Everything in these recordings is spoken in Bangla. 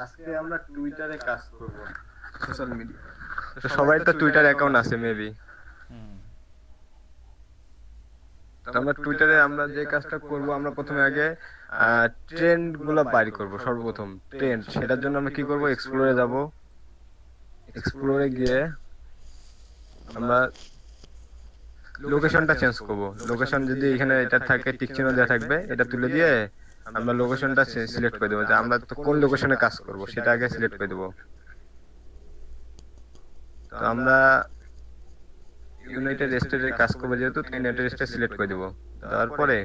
আজকে আমরা টুইটারে কাজ করব। সোশ্যাল মিডিয়া তো সবাই তো টুইটার অ্যাকাউন্ট আছে মেবি। তো আমরা টুইটারে আমরা যে কাজটা করব, আমরা প্রথমে আগে ট্রেন্ড গুলো বাইর করব। সর্বপ্রথম ট্রেন্ড, সেটার জন্য আমরা কি করব, এক্সপ্লোরে যাব। এক্সপ্লোরে গিয়ে আমরা লোকেশনটা চেঞ্জ করব। লোকেশন যদি এখানে এটা থাকে, টিক চিহ্ন দেওয়া থাকবে, এটা তুলে দিয়ে আমরা লোকেশনটা সিলেক্ট করে দেবো, যে আমরা তো কোন লোকেশনে কাজ করব সেটা আগে সিলেক্ট করে দেবো। তো আমরা ইউনাইটেড স্টেটে কাজ করবো, যেহেতু ইউনাইটেড স্টেট সিলেক্ট করে দিব। দেওয়ার পরে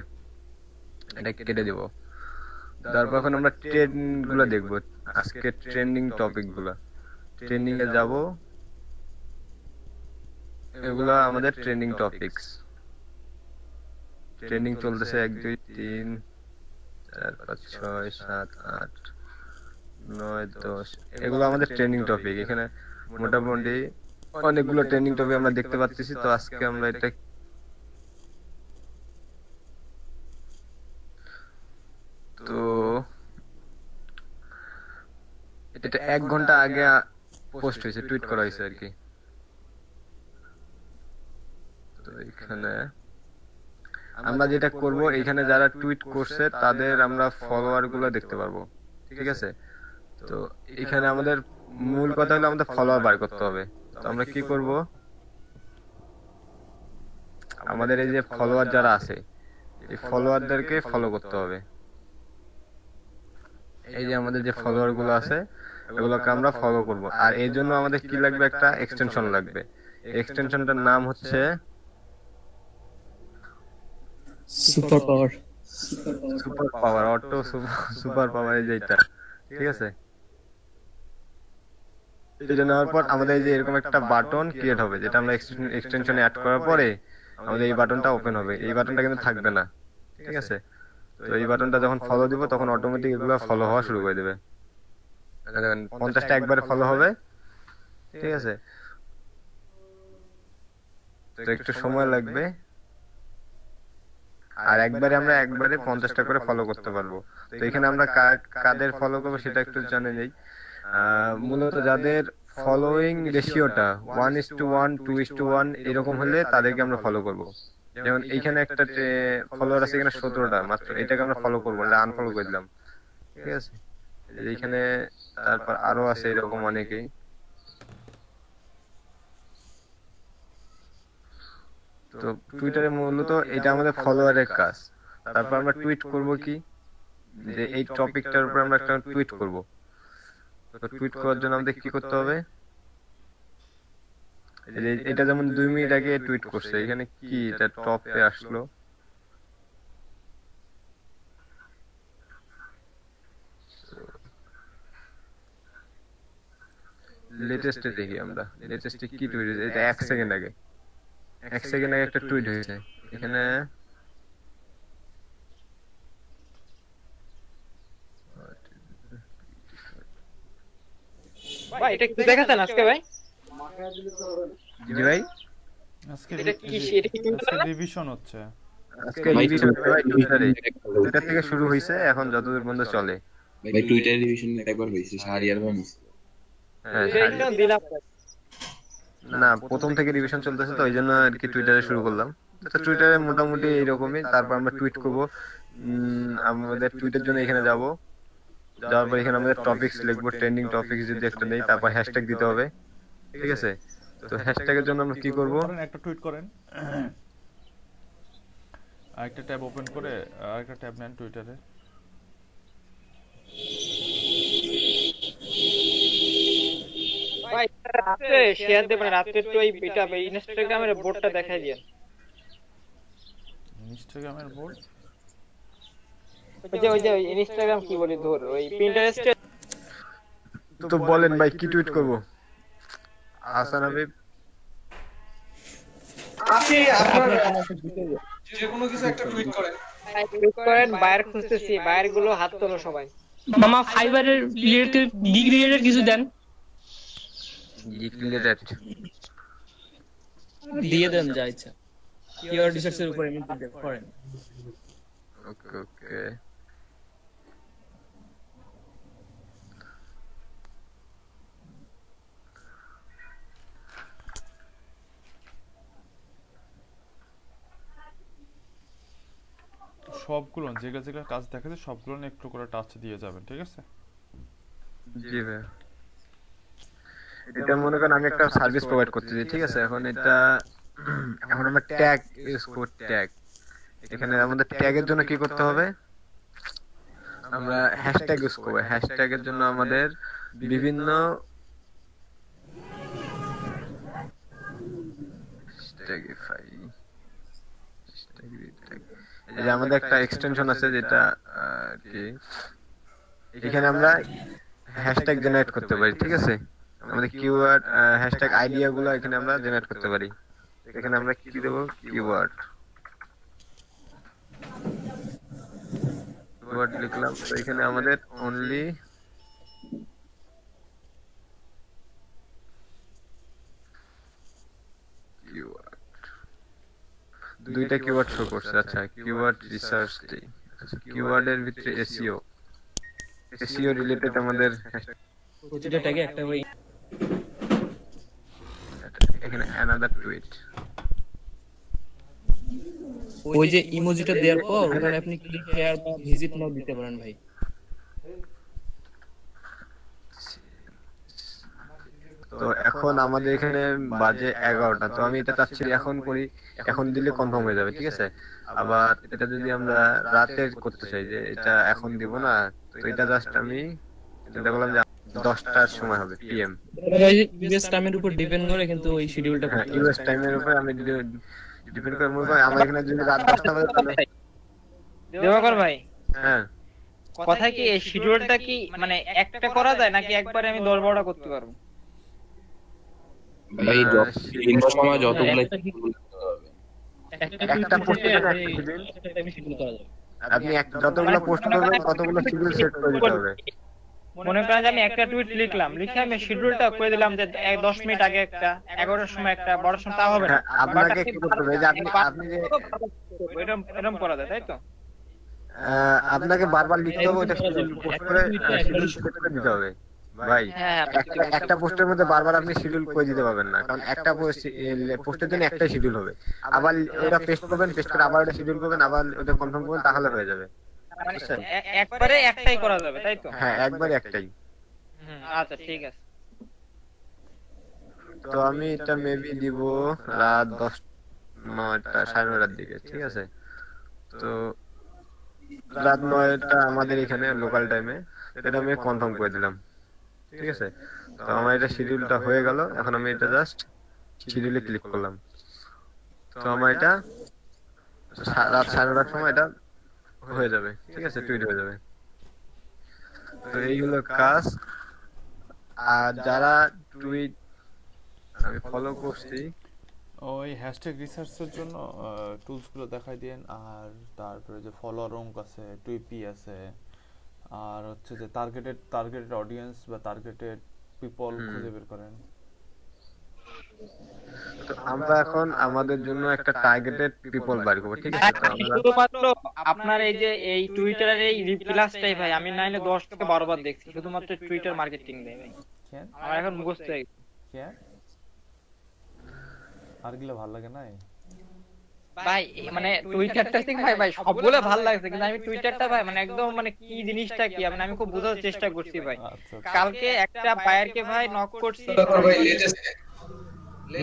এটা কেটে দিব। তারপর এখন আমরা ট্রেন্ড গুলো দেখবো, আজকে ট্রেন্ডিং টপিক গুলা। ট্রেন্ডিং এ যাব, এগুলা আমাদের ট্রেন্ডিং টপিকস। ট্রেন্ডিং চলতেছে 1 2 3 4 5 6 7 8 9 10, এগুলো আমাদের ট্রেন্ডিং টপিক। এখানে মোটামুটি অনেকগুলো ট্রেন্ডিং টপিক আমরা দেখতে পাচ্ছি। তো আজকে আমরা এটা তো এটা 1 ঘন্টা আগে পোস্ট হয়েছে, টুইট করা হয়েছে আর কি। তো এখানে আমরা যেটা করব, এখানে যারা টুইট করছে তাদের আমরা ফলোয়ার গুলো দেখতে পারবো, ঠিক আছে। তো এখানে আমাদের মূল কথা হলো আমাদের ফলোয়ার বার করতে হবে। তো আমরা কি করব, আমাদের এই যে ফলোয়ার যারা আছে, এই ফলোয়ারদেরকে ফলো করতে হবে। এই যে আমাদের যে ফলোয়ার গুলো আছে, এগুলোকে আমরা ফলো করব। আর এই জন্য আমাদের কি লাগবে, একটা এক্সটেনশন লাগবে। এক্সটেনশনটার নাম হচ্ছে super power. Super power, auto super power, এই যে এটা, ঠিক আছে। এটা নেওয়ার পর আমাদের এই যে এরকম একটা বাটন ক্রিয়েট হবে, যেটা আমরা এক্সটেনশনে অ্যাড করার পরে আমাদের এই বাটনটা ওপেন হবে। এই বাটনটা কিন্তু থাকবে না, ঠিক আছে। তো এই বাটনটা যখন ফলো দিব, তখন অটোমেটিক এগুলো ফলো হওয়া শুরু করে দেবে। দেখেন 50টা একবারে ফলো হবে, ঠিক আছে। তো একটু সময় লাগবে। আর একবারে 50টা করে ফলো করতে পারবো। তো এখানে আমরা কাদের ফলো করবো সেটা একটু জানে নেই। মূলত যাদের ফলোইং রেশিওটা 1:1 2:1 এরকম হলে তাদেরকে আমরা ফলো করব। যেমন এইখানে একটা ফলোয়ার আছে, এখানে 17টা মাত্র, এটাকে আমরা ফলো করবো না, আনফলো করে দিলাম, ঠিক আছে। এইখানে তারপর আরো আছে এরকম অনেকেই। তো টুইটারে মূলত এটা আমাদের ফলোয়ারের কাজ। তারপর আমরা টুইট করব কি, যে এই টপিকটার উপর আমরা একটা টুইট করব। তো টুইট করার জন্য আমাদের কি করতে হবে, এটা যেমন 2 মিনিট আগে টুইট করছে, এখানে কি এটা টপে আসলো, লেটেস্টে দেখি আমরা লেটেস্টে কি টুইট হয়েছে। এটা 1 সেকেন্ড আগে, 1 সেকেন্ড আগে একটা টুইট হয়েছে এখানে। ভাই এটা কি দেখাছেন আজকে ভাই? জি ভাই, আজকে এটা কি এটা কি আজকে রিভিশন হচ্ছে। আজকে রিভিশন ভাই টুইটারে, টুইটার থেকে শুরু হয়েছে, এখন যতদূর পর্যন্ত চলে। ভাই টুইটার রিভিশন একবার হয়েছে, শাহরিয়ার ভাই মিস। হ্যাঁ, এটা দিলাম। না প্রথম থেকে রিভিশন চলতেছে, তো ওই জন্য আর কি টুইটারে শুরু করলাম। তো টুইটারে মোটামুটি এইরকমই। তারপর আমরা টুইট করব। আমাদের টুইটের জন্য এখানে যাব, যাওয়ার পর এখানে আমাদের টপিকস লিখবো, ট্রেন্ডিং টপিকস যদি একটা নেই, তারপর হ্যাশট্যাগ দিতে হবে, ঠিক আছে। তো হ্যাশট্যাগের জন্য আমরা কি করব, করেন একটা টুইট করেন, আরেকটা ট্যাব ওপেন করে আরেকটা ট্যাব নেন টুইটারে। ভাই রাতে শেয়ার দেবেন, রাতে একটু এই এটা ইনস্টাগ্রামের বোর্ডটা দেখাই দিয়েন। ইনস্টাগ্রামের বোর্ড ওই যে ইনস্টাগ্রাম কি বলি ধর, ওই পিন্টারেস্টে। তো বলেন ভাই কি টুইট করব। হাসান হাবিব, আপনি আপনার যে কোনো কিছু একটা টুইট করেন। ক্লিক করেন, বায়ার খুঁজতেছি, বায়ার গুলো হাত তোলো সবাই। মামা ফাইবারের রিলেটেড গিগ রিলেটেড কিছু দেন, গিগ রিলেটেড দিয়ে দেন যা ইচ্ছা। কিওয়ার্ড রিসার্চের উপর এমনি করেন। ওকে ওকে। সবগুলো যেগুলো যেগুলো কাজ দেখাচ্ছে সবগুলো একটু করে টাচ দিয়ে যাবেন, ঠিক আছে? জি ভাই, এটা মনে করেন আমি একটা সার্ভিস প্রোভাইড করতেছি, ঠিক আছে? এখন আমরা ট্যাগ ইউজ করব। ট্যাগ, এখানে আমাদের ট্যাগের জন্য কি করতে হবে? আমরা হ্যাশট্যাগ ইউজ করব। হ্যাশট্যাগের জন্য আমাদের বিভিন্ন ট্যাগিফাই, এই যে আমাদের একটা এক্সটেনশন আছে যেটা কি এখানে আমরা হ্যাশট্যাগ জেনারেট করতে পারি, ঠিক আছে? আমাদের কিওয়ার্ড হ্যাশট্যাগ আইডিয়া গুলো এখানে আমরা জেনারেট করতে পারি। এখানে আমরা কি দেব? কিওয়ার্ড লিখলাম। তো এখানে আমাদের অনলি দুইটা কিওয়ার্ড শো করছে। আচ্ছা, কিওয়ার্ড রিসার্চ দিই। আচ্ছা, কিওয়ার্ডের ভিতরে এসইও রিলেটেড আমাদের প্রতিটা ট্যাগে একটা ওই এখানে অ্যানাদার টুইট। ওই যে ইমোজিটা দেওয়ার পর ওখানে আপনি ক্লিক হেয়ার বা ভিজিট নাও দিতে পারেন ভাই। তো এখন আমাদের এখানে বাজে 11টা। তো আমি এটা চাচ্ছি এখন করি, এখন দিলে কনফার্ম হয়ে যাবে, ঠিক আছে? আবার এটা যদি আমরা রাতে করতে চাই যে এটা এখন দিব না, তো এটা জাস্ট আমি চিন্তা করলাম যে 10টার সময় হবে পিএম। ইউএস টাইমের উপর ডিপেন্ড করে কিন্তু ওই শিডিউলটা হ্যাঁ, ইউএস টাইমের উপর আমি ডিপেন্ড করে মনে করি আমার এখানে যদি রাত 10টা বাজে তাহলে দেবাকর ভাই, হ্যাঁ, কথা কি এই শিডিউলটা কি মানে একটা করা যায় নাকি একবারে আমি 10-12টা করতে পারবো? ভাই বিভিন্ন সময় যতগুলো একটা পোস্টে শিডিউল করা যাবে। আপনি যতগুলো পোস্ট করবেন ততগুলো শিডিউল সেট করে দিতে হবে। মনে করেন যে আমি একটা টুইট লিখে আমি শিডিউলটা করে দিলাম যে 10 মিনিট আগে একটা, 11টার সময় একটা, 12টার সময় তা হবে না। আপনাকে কি করতে হবে যে আপনি যে এরকম করা যায়, তাই তো? আপনাকে বারবার লিখতে হবে, ওটা পোস্ট করে শিডিউল সেট করে দিতে হবে ভাই। হ্যাঁ, একটা পোস্টের মধ্যে বারবার আপনি শিডিউল করে দিতে পারবেন না, কারণ একটা পোস্টের জন্য একটাই শিডিউল হবে। আবার ওটা পেস্ট করবেন, পেস্ট করে আবার ওটা শিডিউল করবেন, আবার ওটা কনফার্ম করবেন, তাহলে হয়ে যাবে। মানে একবারে একটাই করা যাবে, তাই তো? হ্যাঁ, একবারে একটাই। আচ্ছা, ঠিক আছে। তো আমি এটা মেবি দিব রাত 9টা 9:30টার দিকে, ঠিক আছে? তো রাত 9টা আমাদের এখানে লোকাল টাইমে, এটা আমি কনফার্ম করে দিলাম, ঠিক আছে? তো আমার এটা শিডিউলটা হয়ে গেল। এখন আমি এটা জাস্ট শিডিউলে ক্লিক করলাম। তো আমার এটা রাত 9:30টার সময় এটা হয়ে যাবে, ঠিক আছে? টুইট হয়ে যাবে। তো এইগুলো কাজ। আর যারা টুইট আমি ফলো করছি, ওই হ্যাশট্যাগ রিসার্চের জন্য টুলসগুলো দেখাই দেন। আর তারপরে যে ফলোয়ার অঙ্ক আছে, টুইপি আছে, আর হচ্ছে যে টার্গেটেড অডিয়েন্স বা টার্গেটেড পিপল খুঁজে বের করেন। তো আমরা এখন আমাদের জন্য একটা টার্গেটেড পিপল বার করব, ঠিক আছে? তো আমরা শুধুমাত্র আপনার এই যে এই টুইটারের এই রিপ্লাসটাই ভাই আমি নাইলে 10 থেকে 12 বার দেখছি, শুধুমাত্র টুইটার মার্কেটিং দেয় ভাই। কেন আমার এখন মুখস্থ হয়ে গেছে। কেন আর গুলো ভালো লাগে না? ভাই মানে টুইটারটা থেকে ভাই সবগুলো ভালো লাগছে, কিন্তু আমি টুইটারটা ভাই মানে একদম মানে কি জিনিসটা কি মানে আমি খুব বোঝার চেষ্টা করছি ভাই। আচ্ছা, কালকে একটা বায়ারকে ভাই নক করছি, ভাই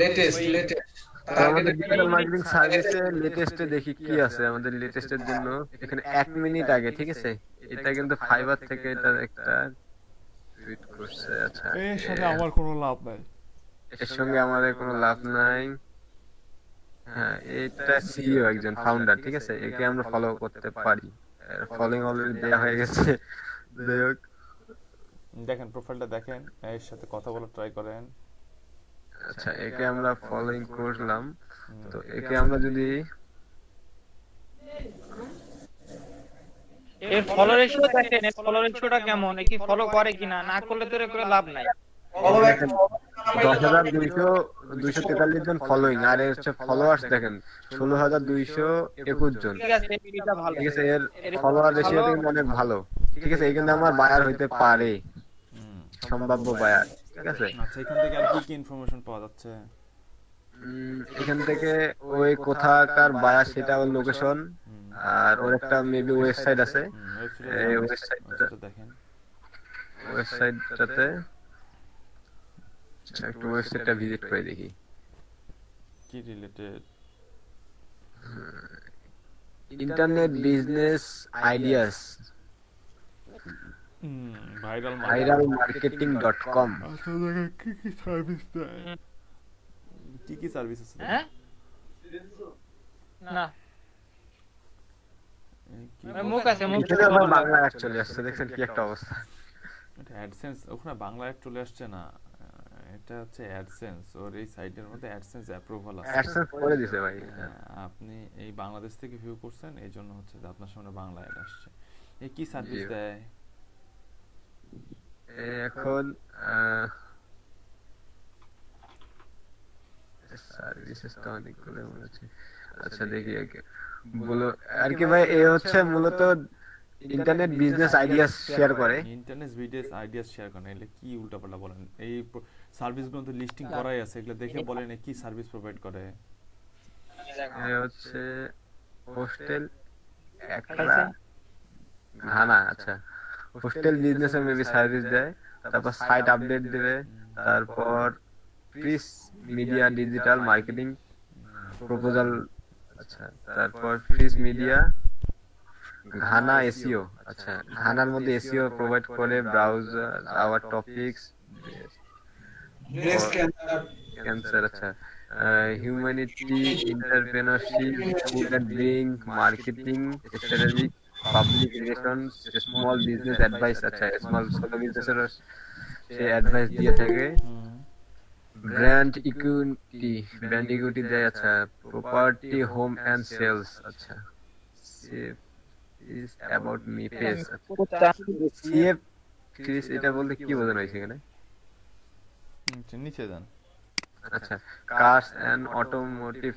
লেটেস্ট তো আমাদের ডিজিটাল মার্কেটিং সার্ভিসে লেটেস্টে দেখি কি আছে আমাদের লেটেস্টের জন্য। এখানে 1 মিনিট আগে, ঠিক আছে? এটা কিন্তু ফাইবার থেকে এটা একটা টুইট করছে। আচ্ছা, এর সাথে আমার কোনো লাভ নাই। এর সঙ্গে আমাদের কোনো লাভ নাই। হ্যাঁ, এটা সিইও একজন ফাউন্ডার, ঠিক আছে? একে আমরা ফলো করতে পারি। ফলোইং অলরেডি দেয়া হয়ে গেছে। যাই হোক, দেখেন প্রোফাইলটা দেখেন, এর সাথে কথা বলে ট্রাই করেন। আচ্ছা, একে আমরা ফলোইং করলাম। তো একে আমরা যদি এর ফলো রেশিও দেখেন, এর ফলো রেশিওটা কেমন, এ কি ফলো করে কিনা, না করলে তো এর করে লাভ নাই। 10,243 জন ফলোইং, আর এর হচ্ছে ফলোয়ার্স দেখেন 16,221 জন, ঠিক আছে, এটা ভালো। ঠিক আছে? এর ফলোয়ার রেশিও কিন্তু অনেক ভালো, ঠিক আছে? এই কিন্তু আমার বায়ার হইতে পারে, সম্ভাব্য বায়ার, ঠিক আছে? আচ্ছা, এখান থেকে আর কি ইনফরমেশন পাওয়া যাচ্ছে? এখান থেকে ওই কোথাকার বায়ার, সেটা ওর লোকেশন, আর ওর একটা মেবি ওয়েবসাইট আছে, এই ওয়েবসাইটটা দেখেন। ওয়েবসাইটটাতে একটু ওয়েবসাইটটা ভিজিট করে দেখি কি related? Internet business ideas viralmarketing.com। আচ্ছা দেখেন কি কি সার্ভিস দেয়, কি কি সার্ভিস আছে। হ্যাঁ না মুখ আছে, মুখ এখানে আবার বাংলা অ্যাড চলে আসছে, দেখছেন কি একটা অবস্থা। এটা অ্যাডসেন্স, ওখানে বাংলা অ্যাড চলে আসছে না, এটা হচ্ছে অ্যাডসেন্স। ওর এই সাইটের মধ্যে অ্যাডসেন্স অ্যাপ্রুভাল আছে, অ্যাডসেন্স করে দিছে ভাই। আপনি এই বাংলাদেশ থেকে ভিউ করছেন, এই জন্য হচ্ছে যে আপনার সামনে বাংলা অ্যাড আসছে। এই কি সার্ভিস দেয় এখন? সার্ভিসেস তো অনেকগুলো মনে হচ্ছে। আচ্ছা দেখি বলো আর কি ভাই, এ হচ্ছে মূলত ইন্টারনেট বিজনেস আইডিয়াস শেয়ার করে। ইন্টারনেট বিজনেস আইডিয়াস শেয়ার করে, এগুলো কি উল্টাপাল্টা বলেন? এই সার্ভিসগুলো তো লিস্টিং করাই আছে, এগুলো দেখে বলেন কি সার্ভিস প্রোভাইড করে। এ হচ্ছে হোস্টেল একটা ঘানা, আচ্ছা হোস্টেল বিজনেসের মেবি সার্ভিস দেয়, তারপর সাইট আপডেট দেবে, তারপর ফ্রিস মিডিয়া ডিজিটাল মার্কেটিং প্রপোজাল, আচ্ছা তারপর ফ্রিস মিডিয়া ঘানা এসইও, আচ্ছা ঘানার মধ্যে এসইও প্রোভাইড করে, ব্রাউজার আওয়ার টপিকস ক্যান্সার, আচ্ছা humanity entrepreneurship food and drink marketing strategic public relations small business advice, আচ্ছা স্মল ছোট বিজনেসের সে অ্যাডভাইস দিয়ে থাকে। ব্র্যান্ড ইকুইটি দেয়, আচ্ছা প্রপার্টি হোম এন্ড সেলস, আচ্ছা safe is about me page, CF Chris এটা বলতে কি বোঝানো হয়েছে এখানে? নিচে যান। আচ্ছা কার্স এন্ড অটোমোটিভ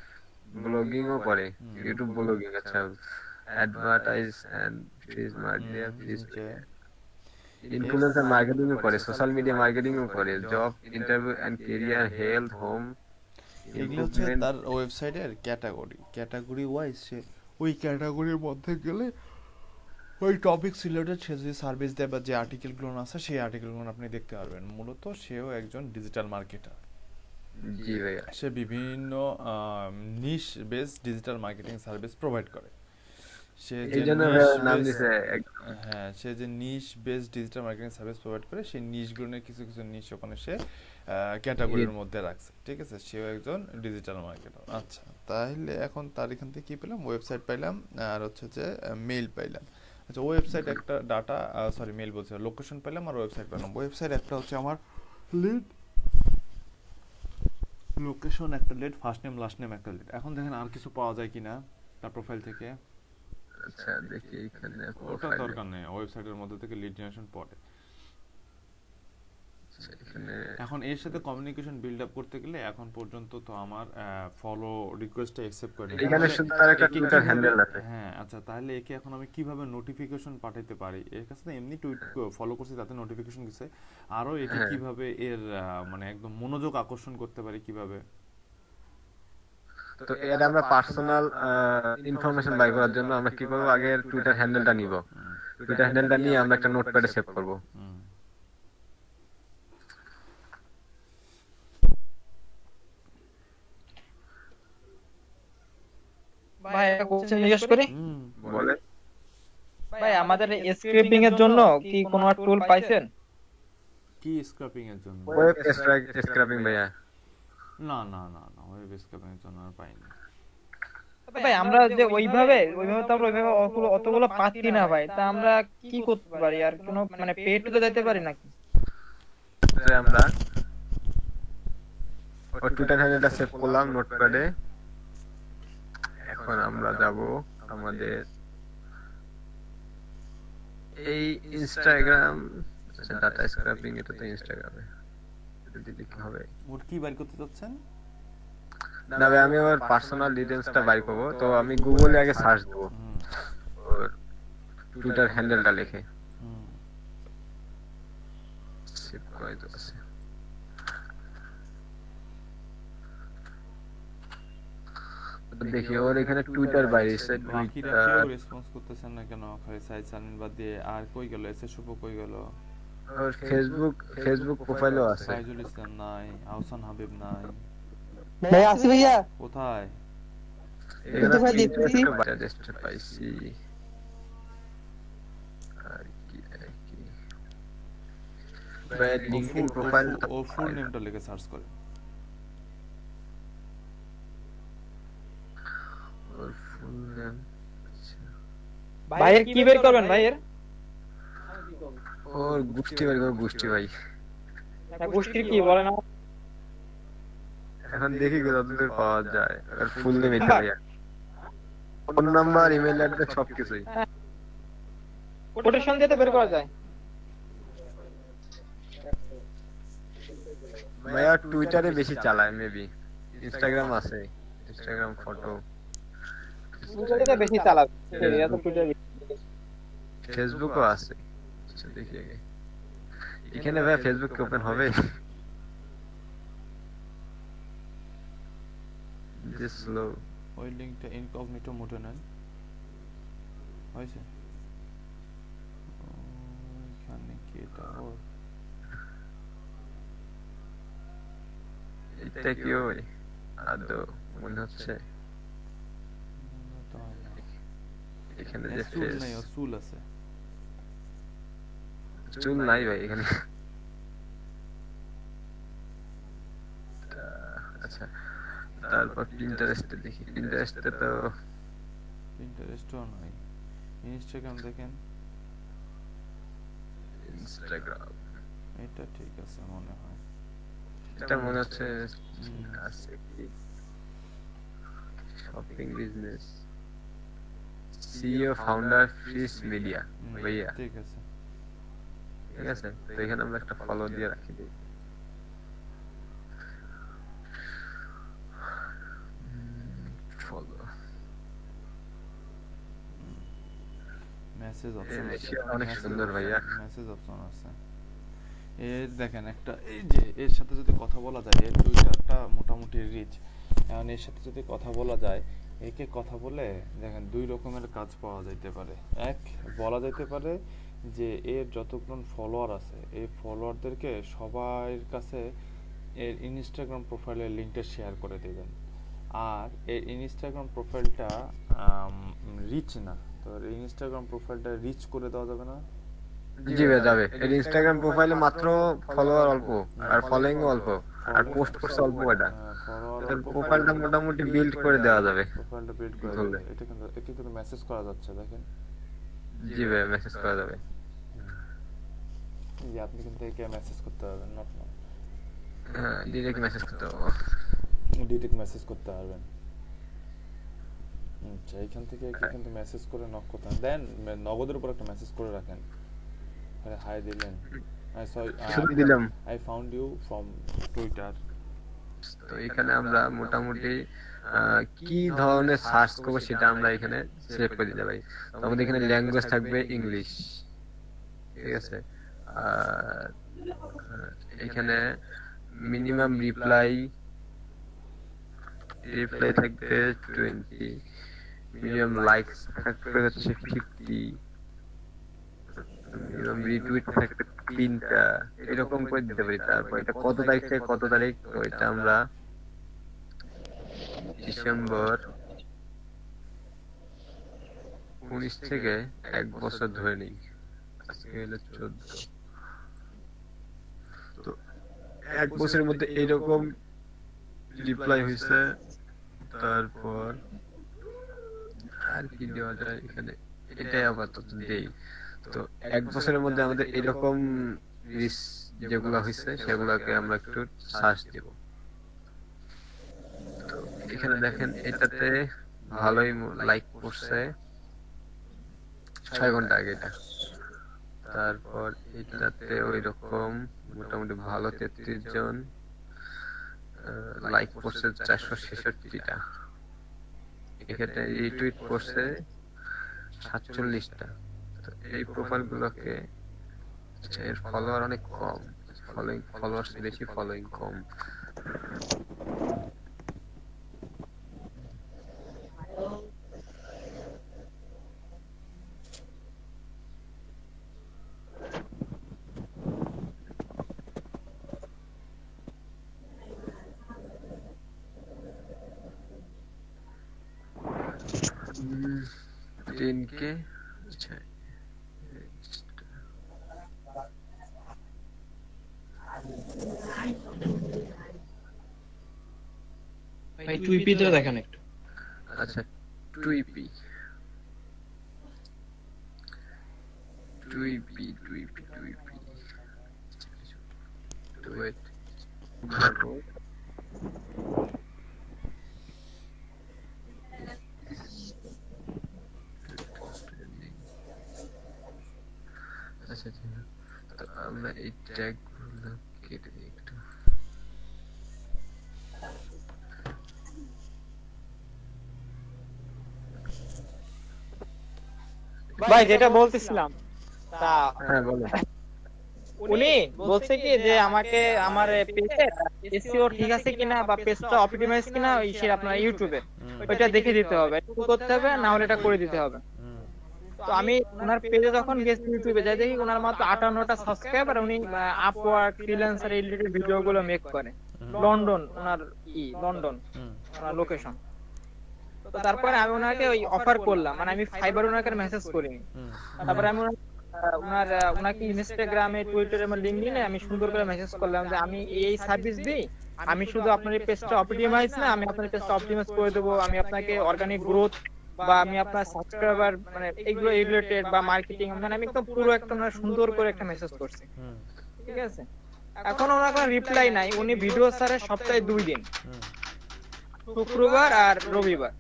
ব্লগিং ও করে, ইউটিউব ব্লগিং, আচ্ছা advertise and fridge marketing fridge influencer marketing ও করে, সোশ্যাল মিডিয়া মার্কেটিং ও করে, job interview and career health home. এগুলো হচ্ছে তার ওয়েবসাইটের ক্যাটাগরি ওয়াইজ, সে ওই ক্যাটাগরির মধ্যে গেলে ওই টপিক রিলেটেড সে যে সার্ভিস দেয় বা যে আর্টিকেলগুলো আছে সেই আর্টিকেলগুলো আপনি দেখতে পারবেন। মূলত সেও একজন ডিজিটাল মার্কেটার। জি ভাইয়া, সে বিভিন্ন niche based digital marketing service provide করে। সে যে সে যে niche based digital marketing service provide করে, সেই নিশগুলোর কিছু কিছু নিশ ওখানে সে ক্যাটাগরির মধ্যে রাখছে, ঠিক আছে? সেও একজন ডিজিটাল মার্কেটার। আচ্ছা তাহলে এখন তার এখান থেকে কি পেলাম? ওয়েবসাইট পাইলাম, আর হচ্ছে যে মেইল পাইলাম। আচ্ছা ওয়েবসাইট একটা ডাটা মেইল বলছে, লোকেশন পেলাম আর ওয়েবসাইট পেলাম। ওয়েবসাইট একটা হচ্ছে আমার লিড, লোকেশন একটা lead, first name last name একটা লিড। এখন দেখেন আর কিছু পাওয়া যায় কিনা তার প্রোফাইল থেকে। আচ্ছা দেখি এখানে ওটা দরকার নেই, ওয়েবসাইটের মধ্যে থেকে লিড জেনারেশন পড়ে। এখন এর সাথে কমিউনিকেশন বিল্ড আপ করতে গেলে এখন পর্যন্ত তো আমার ফলো রিকোয়েস্টটা অ্যাকসেপ্ট করে না। এখানে শুধু তার একটা টুইটার হ্যান্ডেল আছে। হ্যাঁ আচ্ছা তাহলে একে এখন আমি কিভাবে নোটিফিকেশন পাঠাতে পারি? এর কাছে তো এমনি টুইট ফলো করছি, তাতে নোটিফিকেশন গেছে, আরো একে কিভাবে এর মানে একদম মনোযোগ আকর্ষণ করতে পারি কিভাবে? তো এর আমরা পার্সোনাল ইনফরমেশন বাই করার জন্য আমরা কি করব, আগে টুইটার হ্যান্ডেলটা নিব, টুইটার হ্যান্ডেলটা নিয়ে আমরা একটা নোটপ্যাডে সেভ করব। ভাই একটা কোশ্চেন জিজ্ঞেস করি। বলে ভাই আমাদের স্ক্রিপিং এর জন্য কি কোনো টুল পাইছেন? কি স্ক্র্যাপিং এর জন্য? ওয়েব স্ক্র্যাপিং ভাইয়া? না না না না, ওয়েব স্ক্র্যাপিং এর জন্য আর পাইনি ভাই। আমরা যে ওইভাবে তো আমরা ওইভাবে অতগুলো পাচ্ছি না ভাই, তা আমরা কি করতে পারি? আর কোনো মানে পেড টুতে যেতে পারি নাকি? আমরা ওই টুইটার হ্যান্ডেলটা সেভ করলাম নোটপ্যাডে। এখন আমরা যাব আমাদের এই ইনস্টাগ্রাম, আচ্ছা ডাটা স্ক্র্যাপিং, এটা তো ইনস্টাগ্রামে, এটা দিলে কি হবে? ওর কি বাইর করতে চাচ্ছেন? না ভাই আমি ওর পার্সোনাল ডিটেইলসটা বাইর করব, তো আমি গুগলে আগে সার্চ দেব ওর টুইটার হ্যান্ডেলটা লিখে। সেভ করে তো আছে। দেখি ওর এখানে টুইটার বাইরেছে, বাকিরা টুইটার, কেউ রেসপন্স করতেছেন না কেন? খালি সাইদ সালিন বাদ দিয়ে আর কই গেল? এসে শুভ কই গেল? ওর ফেসবুক প্রোফাইলও আছে। ফাইজুল ইসলাম নাই, আহসান হাবিব নাই, ভাই আসি ভাইয়া কোথায়? এখানে ভাই দেখছি। Pinterest বাইরে রেজিস্টার পাইছি আর কি ভাই লিংকডইন প্রোফাইল ও ফুল নেমটা লিখে সার্চ করে। ওর ফুল নেম ভাইয়ের কি বের করবেন ভাইয়ের? ওর গোষ্ঠী ভাই, ওর গোষ্ঠী ভাই। গোষ্ঠীর কি বলেন? এখন দেখি কতদূর পাওয়া যায়। আর ফুল নেম এটা ভাইয়া, ফোন নাম্বার, ইমেল অ্যাড্রেস সবকিছুই। কোটেশন দিয়ে তো বের করা যায়। ভাইয়া টুইটারে বেশি চালায়, মেবি ইনস্টাগ্রাম আছে, ইনস্টাগ্রাম ফটো, টুইটারে বেশি চালাবে, এত টুইটার ফেসবুকও আছে। আচ্ছা দেখি আগে এখানে ভাই ফেসবুক ওপেন হবে? This slow. ওই লিংকটা ইনকগনিটো মোডে নেন, হয়েছে? এখানে কি এটা ওর? এটা কি ওই আদৌ মনে হচ্ছে মনে তো হয় না। এখানে যে চুল ফেস, নাই, ও চুল আছে। চুল নাই ভাই এখানে। আচ্ছা তারপর পিন্টারেস্টে দেখি, পিন্টারেস্টে তো পিন্টারেস্টও নাই। ইনস্টাগ্রাম দেখেন, ইনস্টাগ্রাম, এটা ঠিক আছে মনে হয়। এটা মনে হচ্ছে আছে কি shopping business, CEO founder Frisch media ভাইয়া, ঠিক আছে। ঠিক আছে। তো এখানে আমরা একটা ফলো দিয়ে রাখি দিই। ফলো মেসেজ অপশন আছে, অনেক সুন্দর ভাইয়া। মেসেজ অপশন আছে। এর দেখেন একটা, এই যে এর সাথে যদি কথা বলা যায়, এর টুইটারটা মোটামুটি রিচ। এখন এর সাথে যদি কথা বলা যায়, একে কথা বলে দেখেন দুই রকমের কাজ পাওয়া যাইতে পারে। এক, বলা যাইতে পারে যে এর যতক্ষণ ফলোয়ার আছে, এই ফলোয়ারদেরকে সবার কাছে এর ইনস্টাগ্রাম প্রোফাইলের লিঙ্কটা শেয়ার করে দেবেন। আর এর ইনস্টাগ্রাম প্রোফাইলটা রিচ না, তো ইনস্টাগ্রাম প্রোফাইলটা রিচ করে দেওয়া যাবে না? জি ভাই যাবে। এর ইনস্টাগ্রাম প্রোফাইলে মাত্র ফলোয়ার অল্প আর ফলোইং অল্প আর পোস্ট করছে অল্প কয়টা, এর প্রোফাইলটা মোটামুটি বিল্ড করে দেওয়া যাবে। প্রোফাইলটা বিল্ড করে ধরলে। দেবে। এটা কিন্তু একে কিন্তু মেসেজ করা যাচ্ছে দেখেন। জি ভাই মেসেজ করা যাবে। এই যে আপনি কিন্তু একে মেসেজ করতে পারবেন, নট না, হ্যাঁ ডিরেক্ট মেসেজ করতে হবে। ডিরেক্ট মেসেজ করতে পারবেন। আচ্ছা, এইখান থেকে একে কিন্তু মেসেজ করে নক করতে দেন, নগদের উপর একটা মেসেজ করে রাখেন। আরে হাই দিলেন, আই শুরু দিলাম। I found you from Twitter. তো এখানে আমরা মোটামুটি কি ধরনের সার্চ করবো সেটা আমরা এখানে সেভ করে দিতে পারি। তো আমাদের এখানে ল্যাঙ্গুয়েজ থাকবে ইংলিশ, ঠিক আছে। আর এখানে মিনিমাম রিপ্লাই থাকবে 20, মিনিমাম লাইকস থাকবে হচ্ছে 50, মিনিমাম রিটুইট থাকবে 3টা, এরকম করে দিতে পারি। তারপর এটা কত তারিখ থেকে কত তারিখ, তো এটা আমরা ডিসেম্বর 19 থেকে 1 বছর ধরে নিই, আজকে হলো 14। তো 1 বছরের মধ্যে এরকম রিপ্লাই হয়েছে। তারপর আর কি দেওয়া যায় এখানে, এটাই আপাতত দেই। তো 1 বছরের মধ্যে আমাদের এরকম রিচ যেগুলো হয়েছে সেগুলোকে আমরা একটু সার্চ দেব। তো এখানে দেখেন এটাতে ভালোই লাইক করছে 6 ঘন্টা আগে এটা। তারপর এটাতে ওই রকম মোটামুটি ভালো 33 জন লাইক করছে 466টা। এক্ষেত্রে রিটুইট করছে 47টা। তো এই প্রোফাইল গুলোকে, এর ফলোয়ার অনেক কম, ফলোয়ার বেশি ফলোইং কম। লিংকে আচ্ছা ভাই টুইপি তে দেখেন একটু। আচ্ছা টুইপি টুইপি টুইপি টুইপি ওয়েট আচ্ছা ঠিক আছে তো আমরা এই ট্যাগ গুলো কেটে দিই একটু ভাই যেটা বলতেছিলাম তা হ্যাঁ বলো উনি বলছে কি যে আমাকে আমার পেজে এসইও ঠিক আছে কিনা বা পেজটা অপটিমাইজ কিনা ওই সে আপনার ইউটিউবে ওইটা দেখে দিতে হবে, একটু করতে হবে, না হলে এটা করে দিতে হবে। তো আমি ওনার পেজে যখন গেছি ইউটিউবে যাই দেখি ওনার মাত্র 58টা সাবস্ক্রাইবার, উনি আপওয়ার্ক ফ্রিল্যান্সার রিলেটেড ভিডিও গুলো মেক করে। লন্ডন ওনার লন্ডন ওনার লোকেশন। তো তারপরে আমি ওনাকে ওই অফার করলাম, মানে আমি ফাইবার ওনাকে মেসেজ করিনি। তারপরে আমি ওনাকে ইনস্টাগ্রামে টুইটারে আমার লিংকডইনে আমি সুন্দর করে মেসেজ করলাম যে আমি এই সার্ভিস দিই, আমি শুধু আপনার এই পেজটা অপটিমাইজ না, আমি আপনার পেজটা অপটিমাইজ করে দেবো, আমি আপনাকে অর্গানিক গ্রোথ বা আমি আপনার সাবস্ক্রাইবার মানে এগুলো রিলেটেড বা মার্কেটিং, মানে আমি একদম পুরো একটা সুন্দর করে একটা মেসেজ করছি, ঠিক আছে। এখন ওনার কোনো রিপ্লাই নাই। উনি ভিডিও ছাড়ে সপ্তাহে 2 দিন, শুক্রবার আর রবিবার।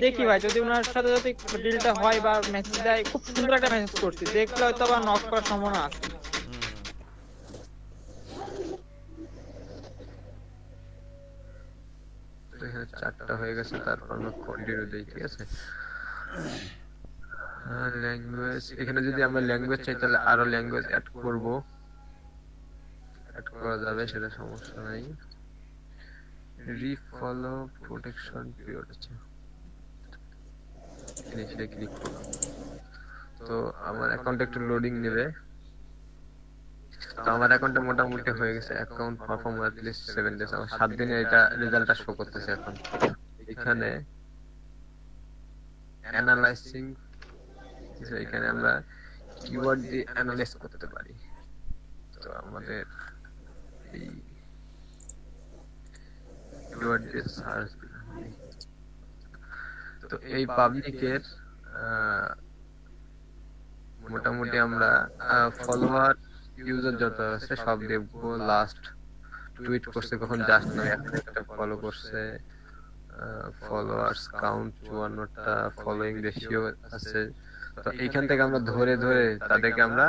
দেখি ভাই যদি ওনার সাথে যদি ডিলটা হয় বা মেসেজ দেয়, খুব সুন্দর একটা মেসেজ করছি, দেখলে হয়তো আবার নক করার সম্ভাবনা আছে। তো এখানে 4টা হয়ে গেছে, তারপর আমরা কন্টিনিউ দেই, ঠিক আছে। ল্যাঙ্গুয়েজ, এখানে যদি আমরা ল্যাঙ্গুয়েজ চাই তাহলে আরো ল্যাঙ্গুয়েজ অ্যাড করব, অ্যাড করা যাবে, সেটা সমস্যা নাই। রিফলো প্রোটেকশন পিরিয়ড আছে, এখানে ক্লিক করলাম। তো আমার অ্যাকাউন্টে একটু লোডিং নেবে। তো আমার অ্যাকাউন্টে মোটামুটি হয়ে গেছে, account perform at least 7 days, আমার 7 দিনে এটা রেজাল্টটা শো করতেছে। এখন এখানে অ্যানালাইজিং, এখানে আমরা কিওয়ার্ড দিয়ে অ্যানালাইজ করতে পারি। তো আমাদের এই কিওয়ার্ড দিয়ে সার্চ, তো এই পাবলিকের মোটামুটি আমরা ফলোয়ার ইউজার যত আছে সব দেখবো। লাস্ট টুইট করছে কখন, জাস্ট নয়, এখন একটা ফলো করছে, ফলোয়ার্স কাউন্ট 54টা, ফলোইং রেশিও আছে। তো এইখান থেকে আমরা ধরে ধরে তাদেরকে আমরা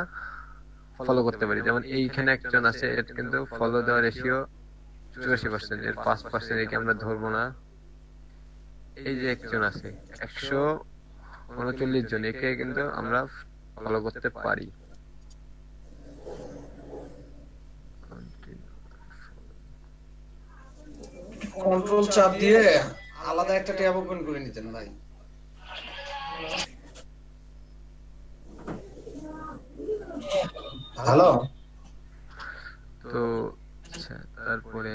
ফলো করতে পারি। যেমন এইখানে একজন আছে, এর কিন্তু ফলো দেওয়ার রেশিও 84%, এর 5% একে আমরা ধরবো না। এই যে একজন আছে 139 জন, একে কিন্তু আমরা ফলো করতে পারি। কন্ট্রোল চাপ দিয়ে আলাদা একটা ট্যাব ওপেন করে নিতেন ভাই। হ্যালো, তো আচ্ছা, তারপরে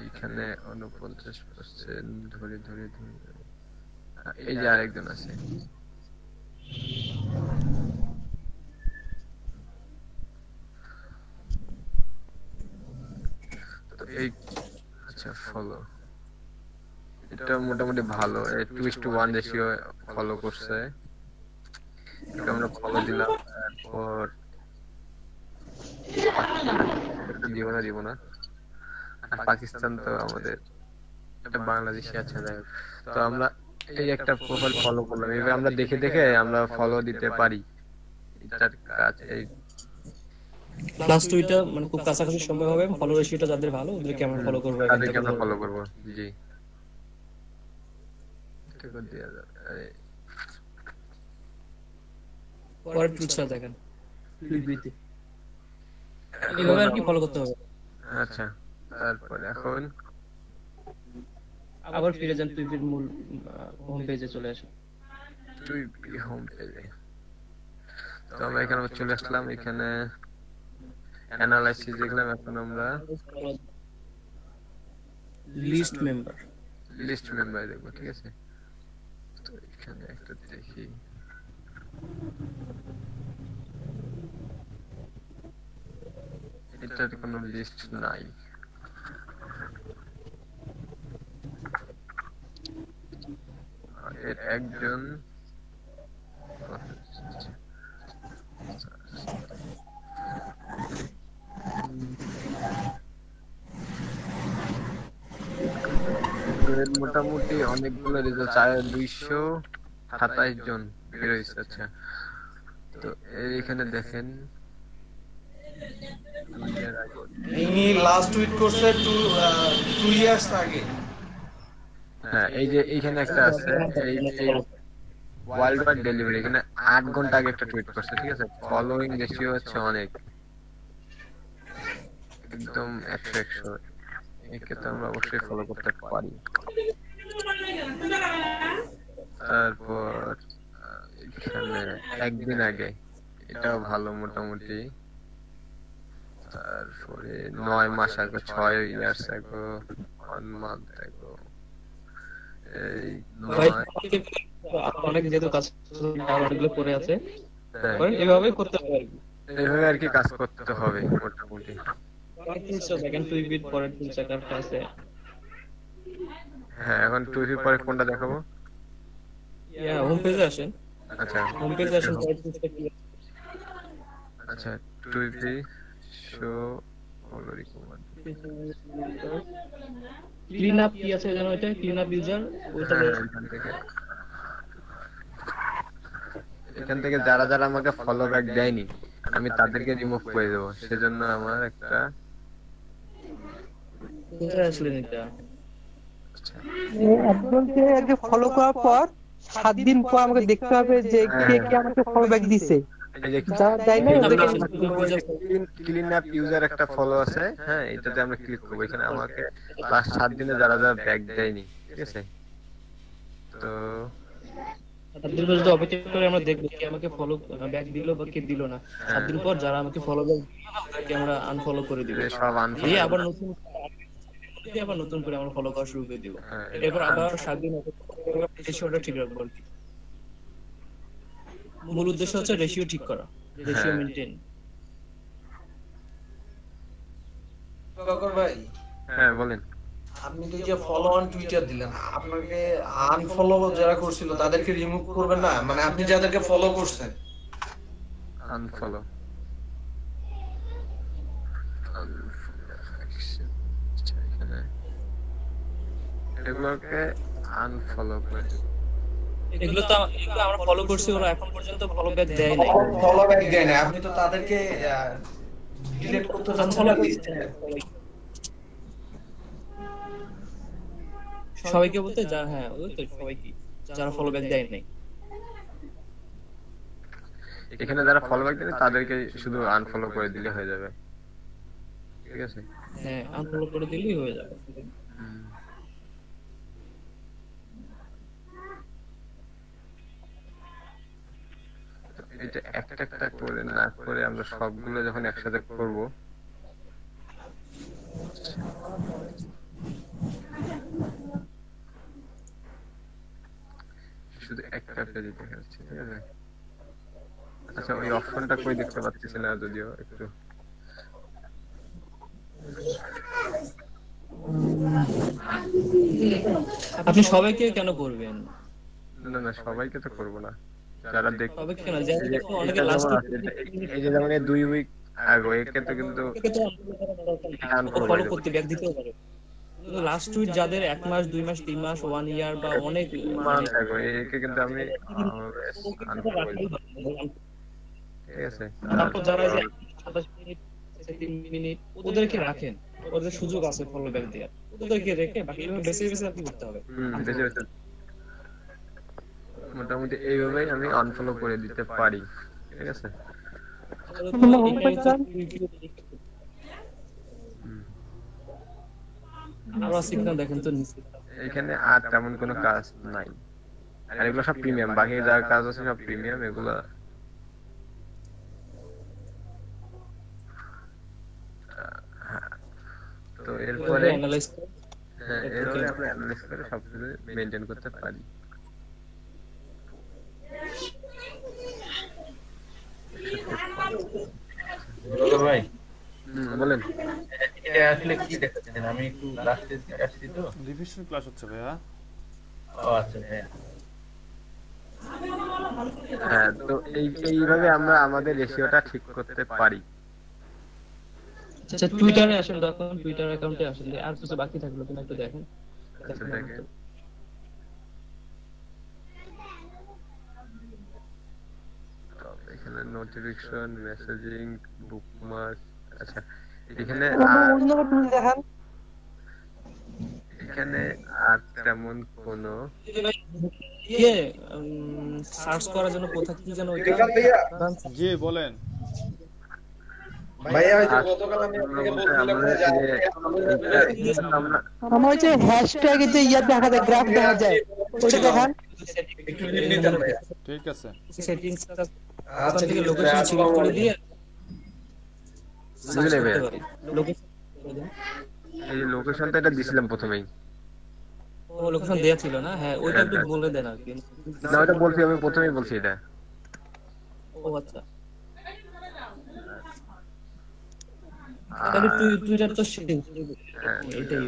এইখানে 49% ধরে ধরে ধরে, এই যে আরেকজন আছে, তো এই আচ্ছা ফলো, এটা মোটামুটি ভালো, 2:1 রেশিও ফলো করছে, এটা আমরা ফলো দিলাম। তারপর দিব না, আর পাকিস্তান তো আমাদের একটা বাংলাদেশি আছে, যাই হোক। তো আমরা এই একটা প্রোফাইল ফলো করলাম, এইভাবে আমরা দেখে দেখে আমরা ফলো দিতে পারি। এটার কাজ এই প্লাস টুইটা মানে খুব কাছাকাছি সম্ভব হবে, ফলো রেশিওটা যাদের ভালো ওদেরকে আমরা ফলো করব, তাদেরকে আমরা ফলো করব। জি, ঠিক আছে, দেয়া যাবে। পরের টুলসটা দেখেন ফ্লিপবিতে, এইভাবে আর কি ফলো করতে হবে। আচ্ছা, তারপরে এখন আবার ফিরে যান টুইপির মূল হোম পেজে চলে আসুন। টুইপি হোম পেজে, তো আমরা এখানে চলে আসলাম। এখানে অ্যানালাইসিস দেখলাম, এখন আমরা লিস্ট লিস্ট মেম্বার দেখবো, ঠিক আছে? তো এখানে একটা দেখি, এটার কোনো লিস্ট নাই। এর একজন এর মোটামুটি অনেকগুলো রেজাল্ট, 227 জন বের হয়েছে। আচ্ছা, তো এখানে দেখেন ইনি লাস্ট টুইট করছে 2 ইয়ার্স আগে। হ্যাঁ, এই যে এইখানে একটা আছে, এই ওয়ার্ল্ড ওয়াইড ডেলিভারি, এখানে 8 ঘন্টা আগে একটা টুইট করছে, ঠিক আছে? ফলোইং রেশিও হচ্ছে অনেক, একদম 100 একে তো আমরা অবশ্যই ফলো করতে পারি। তারপর এখানে একদিন আগে, এটাও ভালো মোটামুটি। তারপরে 9 মাস আগে, 6 ইয়ার্স আগে, 1 মান্থ আগে, এই ভাই 9। অনেক যেহেতু কাজ অনেকগুলো পড়ে আছে, হ্যাঁ, এভাবে করতে হবে। এইভাবে আর কি কাজ করতে হবে মোটামুটি। সেকেন্ড টুইট পরের টুল চেকারটা আছে। হ্যাঁ, এখন টুইটের পরে কোনটা দেখাবো? হোম পেজে আসেন, আচ্ছা, হোম পেজে আসেন, পরের টুল চেকার। আচ্ছা, টুইটে show follow recommend. Clean up কি আছে জানো? এটা ক্লিন আপ ইউজার, ওইটা এখান থেকে যারা যারা আমাকে ফলো ব্যাক দেয়নি আমি তাদেরকে রিমুভ করে দেবো, সেজন্য আমার একটা কোথায় আসলেন এটা? একজনকে আগে ফলো করার পর 7 দিন পর আমাকে দেখতে হবে যে কে কে আমাকে ফলো ব্যাক দিছে। যারা দেয় না ক্লিন আপ ইউজার একটা ফলো আছে, হ্যাঁ, এটাতে আমরা ক্লিক করবো। এখানে আমাকে লাস্ট 7 দিনে যারা যারা ব্যাক দেয়নি, ঠিক আছে? তো তাদের যদি অপেক্ষা করে আমরা দেখবো কে আমাকে ফলো ব্যাক দিলো বা কে দিলো না। 7 দিন পর যারা আমাকে ফলো ব্যাক দিলো না তাদেরকে আমরা আনফলো করে দিব। সব আনফলো, এই আবার নতুন করে আমরা ফলো করা শুরু করে দিব। এরপর আবার 7 দিন রেশিওটা ঠিক রাখবো আর কি। মূল উদ্দেশ্য হচ্ছে রেশিও ঠিক করা, রেশিও মেইনটেইন। কাকর ভাই, হ্যাঁ বলেন। আপনি তো যে ফলো অন টুইটার দিলেন, আপনাকে আনফলো যারা করছিল তাদেরকে রিমুভ করবেন না? মানে আপনি যাদেরকে ফলো করছেন আনফলো, এগুলোকে আনফলো করে দেব। এগুলো আমরা ফলো করছি, ওরা এখন পর্যন্ত ফলো ব্যাক দেয় নাই। ফলো ব্যাক দেয় না, আপনি তো তাদেরকে ডিলিট করতে চাচ্ছেন না? সবাইকে বলতে যারা, হ্যাঁ ওই তো সবাইকে যারা ফলো ব্যাক দেয় নাই। এখানে যারা ফলো ব্যাক দেয় তাদেরকে শুধু আনফলো করে দিলে হয়ে যাবে, ঠিক আছে? হ্যাঁ, আনফলো করে দিলেই হয়ে যাবে। এটা একটা একটা করে না করে আমরা সবগুলো যখন একসাথে করব, শুধু একটা পেজে দেখাচ্ছি, ঠিক আছে? আচ্ছা, ওই অপশনটা কই দেখতে পাচ্ছি না যদিও, একটু আপনি সবাইকে কেন করবেন? না না, সবাইকে তো করব না, যারা দেখ সবাইকে কেন, যারা দেখো অনেকে লাস্ট এই যে যেমন 2 উইক আগে একে তো কিন্তু ফলো করতে ব্যাক দিতেও পারে। লাস্ট টুইট যাদের 1 মাস 2 মাস 3 মাস 1 ইয়ার বা অনেক মান্থ আগে, একে কিন্তু আমি ঠিক আছে। তারপর যারা যে 27 মিনিট 3 মিনিট ওদেরকে রাখেন, ওদের সুযোগ আছে ফলো ব্যাক দেওয়ার, ওদেরকে রেখে বাকি বেশি বেশি আপনি করতে হবে। বেশি বেশি মোটামুটি এইভাবেই আমি আনফলো করে দিতে পারি, ঠিক আছে? আরো সিগন্যাল দেখেন তো নিচে, এখানে আর তেমন কোনো কাজ নাই, আর এগুলো সব প্রিমিয়াম। বাকি যা কাজ আছে সব প্রিমিয়াম, এগুলো তো এরপরে হ্যাঁ এভাবে আমরা অ্যানালাইজ করে সবকিছু মেইনটেইন করতে পারি। ভাই বলেন। এটা আসলে কি দেখাচ্ছেন? আমি একটু লাস্টে আসছি তো। রিভিশন ক্লাস হচ্ছে ভাইয়া। ও আচ্ছা হ্যাঁ। হ্যাঁ তো এইভাবে আমরা আমাদের রেশিওটা ঠিক করতে পারি। আচ্ছা টুইটারে আসেন, তখন টুইটার অ্যাকাউন্টে আসেন, আর কিছু বাকি থাকলো কিনা একটু দেখেন। আচ্ছা দেখেন এখানে নোটিফিকেশন, মেসেজিং, বুকমার্ক। আচ্ছা এখানে অন্য টুল দেখান। এখানে আর তেমন কোনো ইয়ে সার্চ করার জন্য কোথা কি যেন ওইটা। জি বলেন। ভাইয়া ওই যে গতকাল আমি আপনাকে বলছিলাম যে আমার হচ্ছে হ্যাশট্যাগ যে ইয়া দেখা যায়, গ্রাফ দেখা যায়, ওইটা দেখান। একটু নিতাম ভাইয়া। ঠিক আছে। সেটিংসটা ওখান থেকে লোকেশন সিলেক্ট করে দিয়ে বুঝলে ভাইয়া, লোকেশন এই লোকেশনটা এটা দিছিলাম প্রথমেই। ও লোকেশন দেয়া ছিল না? হ্যাঁ ওইটা একটু বলে দেন আর কি। না ওটা বলছি, আমি প্রথমেই বলছি এটা। ও আচ্ছা, তাহলে টুইটার তো এটাই।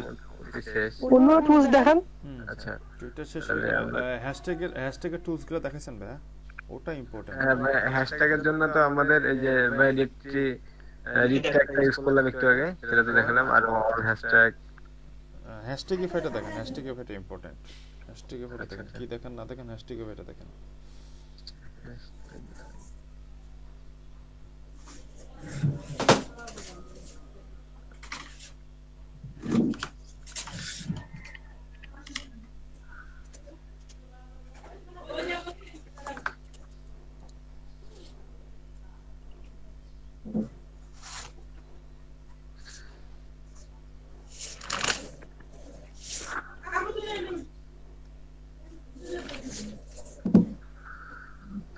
শেষ। অন্য টুলস দেখান। আচ্ছা টুইটার শেষ তাহলে আমরা হ্যাশট্যাগের টুলসগুলো দেখেছেন ভাইয়া? ওটা ইম্পর্টেন্ট। হ্যাঁ ভাই, হ্যাশট্যাগের জন্য তো আমাদের এই যে ভ্যালিডিটি রিট্যাগটা ইউজ করলাম একটু আগে, সেটা তো দেখালাম। আর অল হ্যাশট্যাগ হ্যাশট্যাগ ইফেক্টটা দেখেন, hashtag effect important. Hashtag effect দেখেন, কি দেখেন না দেখেন, হ্যাশট্যাগ ইফেক্টটা দেখেন।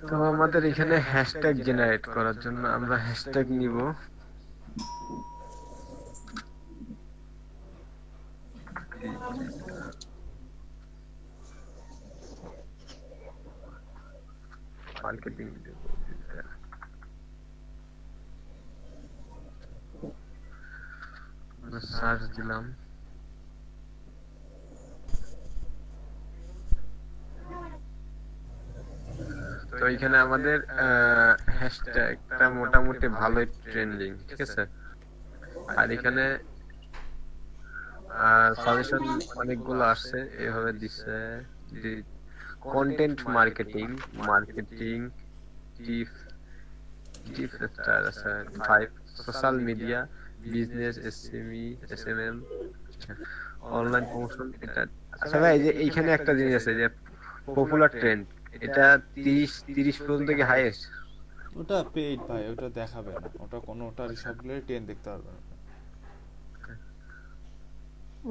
তো আমাদের এখানে হ্যাশট্যাগ জেনারেট করার জন্য আমরা হ্যাশট্যাগ নিব। মার্কেটিং সার্চ দিলাম। তো এখানে আমাদের হ্যাশট্যাগটা মোটামুটি ভালোই ট্রেন্ডিং, ঠিক আছে। আর এখানে সাজেশন অনেকগুলো আসছে, এভাবে দিচ্ছে যে কন্টেন্ট মার্কেটিং, টিপ স্টার আছে 5, social media, business, SMM, online promotion. এটা আচ্ছা ভাই, যে এইখানে একটা জিনিস আছে যে পপুলার ট্রেন্ড, এটা 30 পর্যন্ত কি হাইয়েস্ট? ওটা পেইড ভাই, ওটা দেখাবে না, ওটা কোনোটার সবগুলোই 10 দেখতে পারবে না।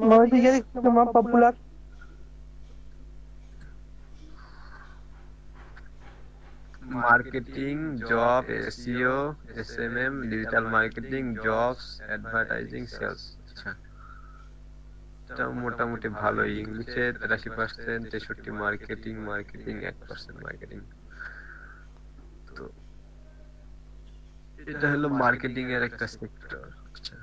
মই দিকে তোমার popular marketing, job, SEO, SMM, digital marketing, jobs, advertising, sales. আচ্ছা এটা মোটামুটি ভালোই। ইংলিশে 83%, 63 মার্কেটিং 1% মার্কেটিং। তো এটা হলো মার্কেটিং এর একটা সেক্টর। আচ্ছা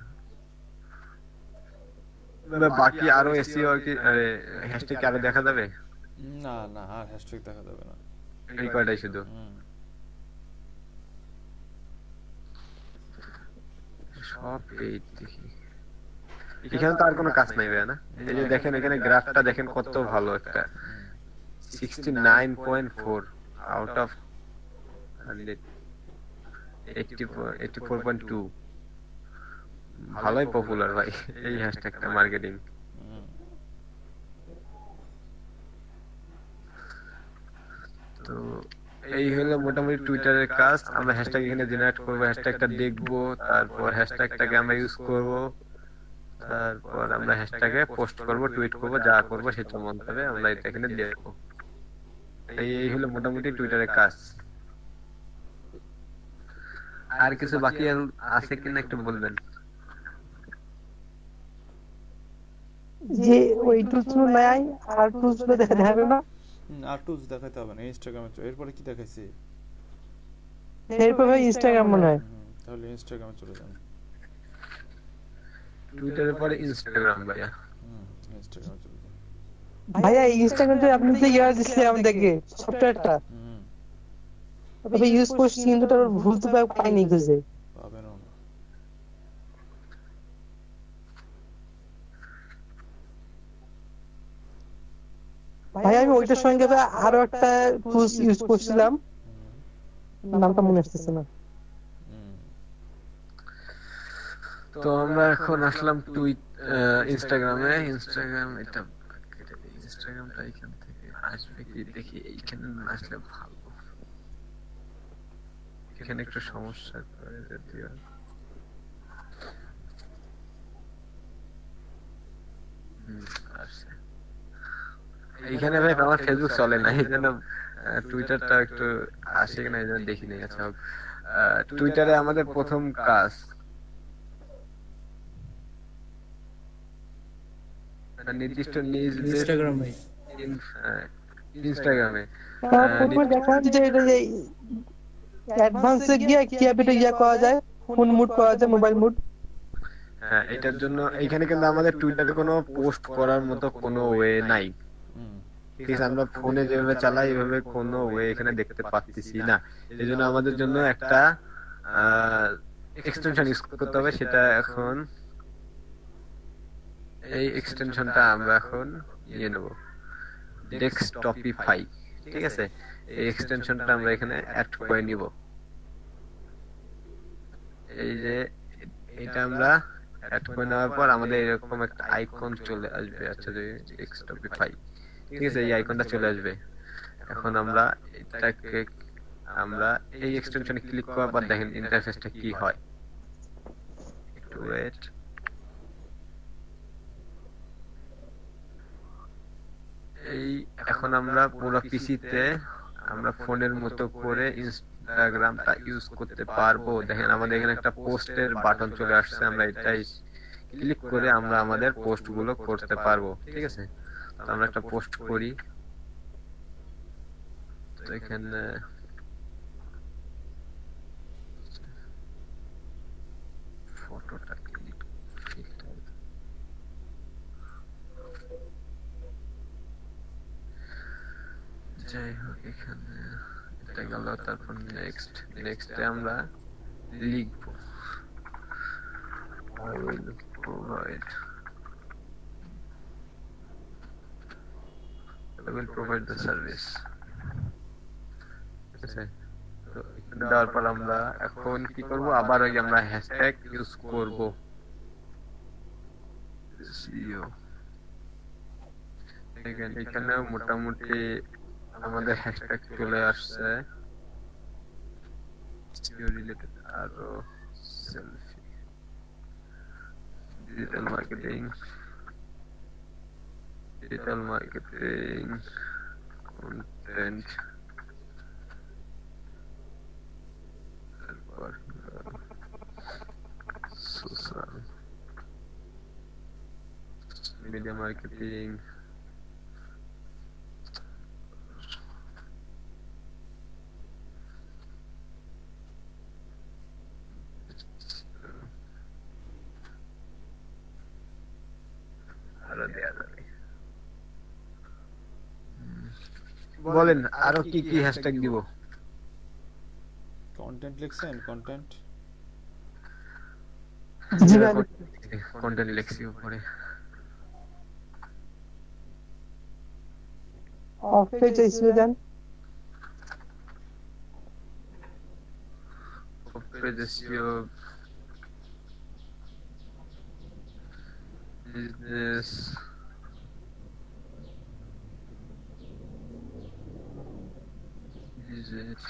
বাকি আরো এসইও আর কি হ্যাশট্যাগ আরো দেখা যাবে? না না, আর হ্যাশট্যাগ দেখা যাবে না, এই কয়টাই শুধু। সব পেইড দেখি, এখানে তো আর কোনো কাজ নাই ভাই না? এই যে দেখেন এখানে গ্রাফটা দেখেন কত ভালো একটা 69.4 আউট অফ 100, 84.2। ভালোই পপুলার ভাই এই হ্যাশট্যাগটা মার্কেটিং। তো এই হলো মোটামুটি টুইটারের কাজ। আমরা হ্যাশট্যাগ এখানে জেনারেট করবো, হ্যাশট্যাগটা দেখবো, তারপর হ্যাশট্যাগটাকে আমরা ইউজ করব, তারপর আমরা হ্যাশট্যাগে পোস্ট করব, টুইট করব, যা করব সেটা মন্তব্যে আমরা এটা এখানে দিয়ে দেবো। এই হলো মোটামুটি টুইটারের কাজ। আর কিছু বাকি আছে কিনা একটু বলবেন? যে ওই টুলস গুলো নাই আর টুলস গুলো দেখাবে না। আর টুলস দেখাইতে হবে না, ইনস্টাগ্রামে এরপরে কি দেখাইছি? এরপর ভাই ইনস্টাগ্রাম মনে হয়। তাহলে ইনস্টাগ্রামে চলে যান। টুইটারের পরে ইনস্টাগ্রাম ভাইয়া। ইনস্টাগ্রামে চলে যান। ভাইয়া ইনস্টাগ্রামে আপনি যে ইউজ দিছিলেন আমাদেরকে সফটওয়্যারটা তবে ইউজ করছি কিন্তু তার ভুল তো পাইনি খুঁজে। পাবেন না। ভাই আমি ওইটার সঙ্গে আরো একটা টুলস ইউজ করছিলাম, নামটা মনে আসতেছে না। তো আমরা এখন আসলাম ইনস্টাগ্রামে। ইনস্টাগ্রামটা এখান থেকে আসবে কি দেখি, এইখানে না আসলে ভালো। এখানে একটু সমস্যা করে যদিও। আসছে এইখানে ভাই আমার ফেসবুক চলে না, এই জন্য টুইটারটা একটু আসে কিনা এই জন্য দেখি নাই। আচ্ছা হোক, টুইটারে আমাদের প্রথম কাজ নির্দিষ্ট ইনস্টাগ্রামে ইনস্টাগ্রামে তারপর দেখা যাচ্ছে যে এটা যে অ্যাডভান্সে গিয়ে কি অ্যাপটা করা যায়, ফোন মুড করা যায়, মোবাইল মুড। হ্যাঁ, এটার জন্য এখানে কিন্তু আমাদের টুইটারে কোনো পোস্ট করার মতো কোনো ওয়ে নাই। ঠিক আছে, আমরা ফোনে যেভাবে চালাই এভাবে কোনো ওয়ে এখানে দেখতে পাচ্ছি না। এই জন্য আমাদের জন্য একটা এক্সটেনশন ইউজ করতে হবে। সেটা এখন এই এক্সটেনশনটা আমরা এখন নিয়ে নেব, ডেস্কটপিফাই। ঠিক আছে, এই এক্সটেনশনটা আমরা এখানে অ্যাড করে নিব। এই যে এটা আমরা অ্যাড করে নেওয়ার পর আমাদের এরকম একটা আইকন চলে আসবে। আচ্ছা, যে ডেস্কটপিফাই, ঠিক আছে, এই আইকনটা চলে আসবে। এখন আমরা এটাকে এই এক্সটেনশনে ক্লিক করার পর দেখেন ইন্টারফেসটা কি হয়। একটু ওয়েট। এই এখন আমরা পুরো পিসিতে আমরা ফোনের মতো করে ইনস্টাগ্রামটা ইউজ করতে পারবো। দেখেন আমাদের এখানে একটা পোস্টের বাটন চলে আসছে, আমরা এটাই ক্লিক করে আমরা আমাদের পোস্ট গুলো করতে পারবো। ঠিক আছে, তো আমরা একটা পোস্ট করি। তো এখানে ফটোটা ক্লিক, যাই হোক এখানে এটা গেল। তারপর নেক্সটে আমরা লিখবো I will provide the service। ঠিক আছে, তো এখানে দেওয়ার পর আমরা এখন কি করব, আবার ওই আমরা হ্যাশট্যাগ ইউজ করব। এখানে মোটামুটি আমাদের হ্যাশট্যাগ চলে আসছে। রিলেটেড আরো সেলফি, ডিজিটাল মার্কেটিং, কন্টেন্ট, তারপর সোশ্যাল মিডিয়া মার্কেটিং, বলেন আরো কি কি হ্যাশট্যাগ দিব? কন্টেন্ট লিখছেন? কন্টেন্ট লিখছি উপরে। অফে চাইছিল দেন business, visit,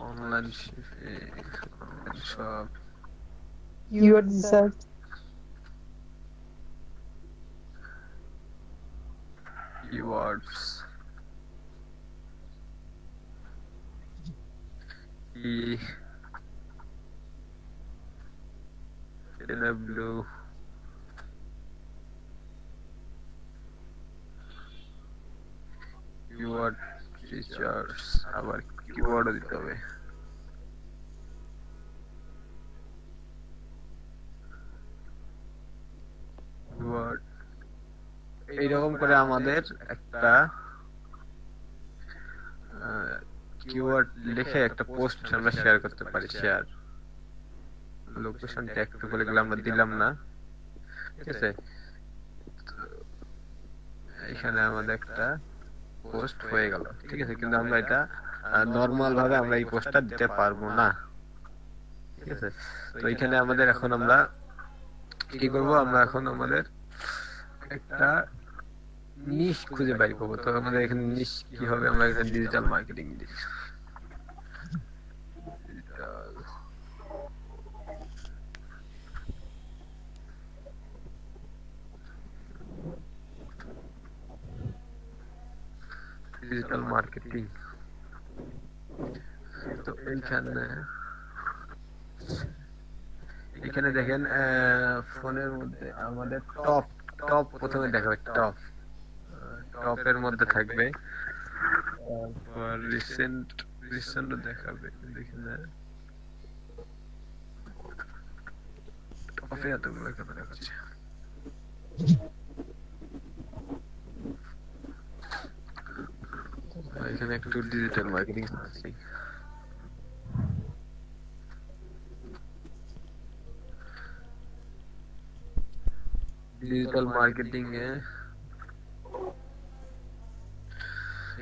online shipping, online shop, keyword research, keywords, AW keyword features, আবার কিওয়ার্ড দিতে হবে। কিওয়ার্ড এইরকম করে আমাদের একটা কিওয়ার্ড লিখে একটা পোস্ট আমরা শেয়ার করতে পারি। শেয়ার লোকেশন ট্যাগ তো বলে গেলে আমরা দিলাম না, ঠিক আছে। এখানে আমাদের একটা পোস্ট হয়ে গেল, ঠিক আছে, কিন্তু আমরা এটা নরমাল ভাবে আমরা এই পোস্টটা দিতে পারবো না, ঠিক আছে। তো এখানে আমাদের এখন আমরা কি করব, আমরা এখন আমাদের একটা নিশ খুঁজে বাই করবো। তো আমাদের এখানে নিশ কি হবে, আমরা এখানে ডিজিটাল মার্কেটিং দিই। Digital marketing. তো এখানে দেখেন ফোনের মধ্যে আমাদের টপ টপ প্রথমে দেখাবে, টপের মধ্যে থাকবে, তারপর রিসেন্ট দেখাবে। দেখেন টপে এতগুলো কেন দেখাচ্ছে। এখানে একটু ডিজিটাল মার্কেটিং আছে। ডিজিটাল মার্কেটিং এ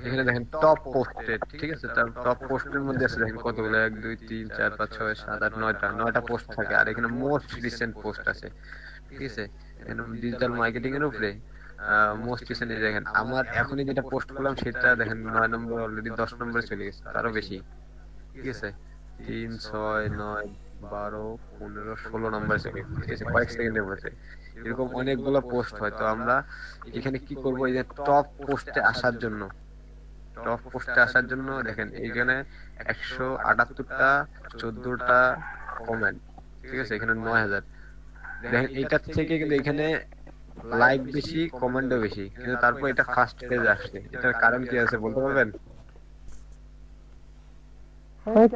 এখানে দেখেন টপ পোস্টেড, ঠিক আছে। তার টপ পোস্টের মধ্যে আছে দেখেন কতগুলো, 1 2 3 4 5 6 7 8 9টা পোস্ট থাকে। আর এখানে মোস্ট রিসেন্ট পোস্ট আছে, ঠিক আছে। এখানে ডিজিটাল মার্কেটিং এর উপরে মোস্ট রিসেন্ট দেখেন আমার এখনই যেটা পোস্ট করলাম সেটা দেখেন 9 নম্বর, অলরেডি 10 নম্বরে চলে গেছে, আরো বেশি, ঠিক আছে। 3 6 9 12 15 16 নম্বরে চলে গেছে, ঠিক আছে, কয়েক সেকেন্ডের মধ্যে। এরকম অনেকগুলো পোস্ট হয়। তো আমরা এখানে কি করব, এই যে টপ পোস্টে আসার জন্য দেখেন এইখানে 178টা 14টা কমেন্ট, ঠিক আছে। এখানে 9000 দেখেন, এইটার থেকে কিন্তু এখানে লাইক বেশি, কমেন্টও বেশি, কিন্তু তারপর এটা ফার্স্ট পেজ আসছে। এটার কারণ কি আছে বলতে পারবেন?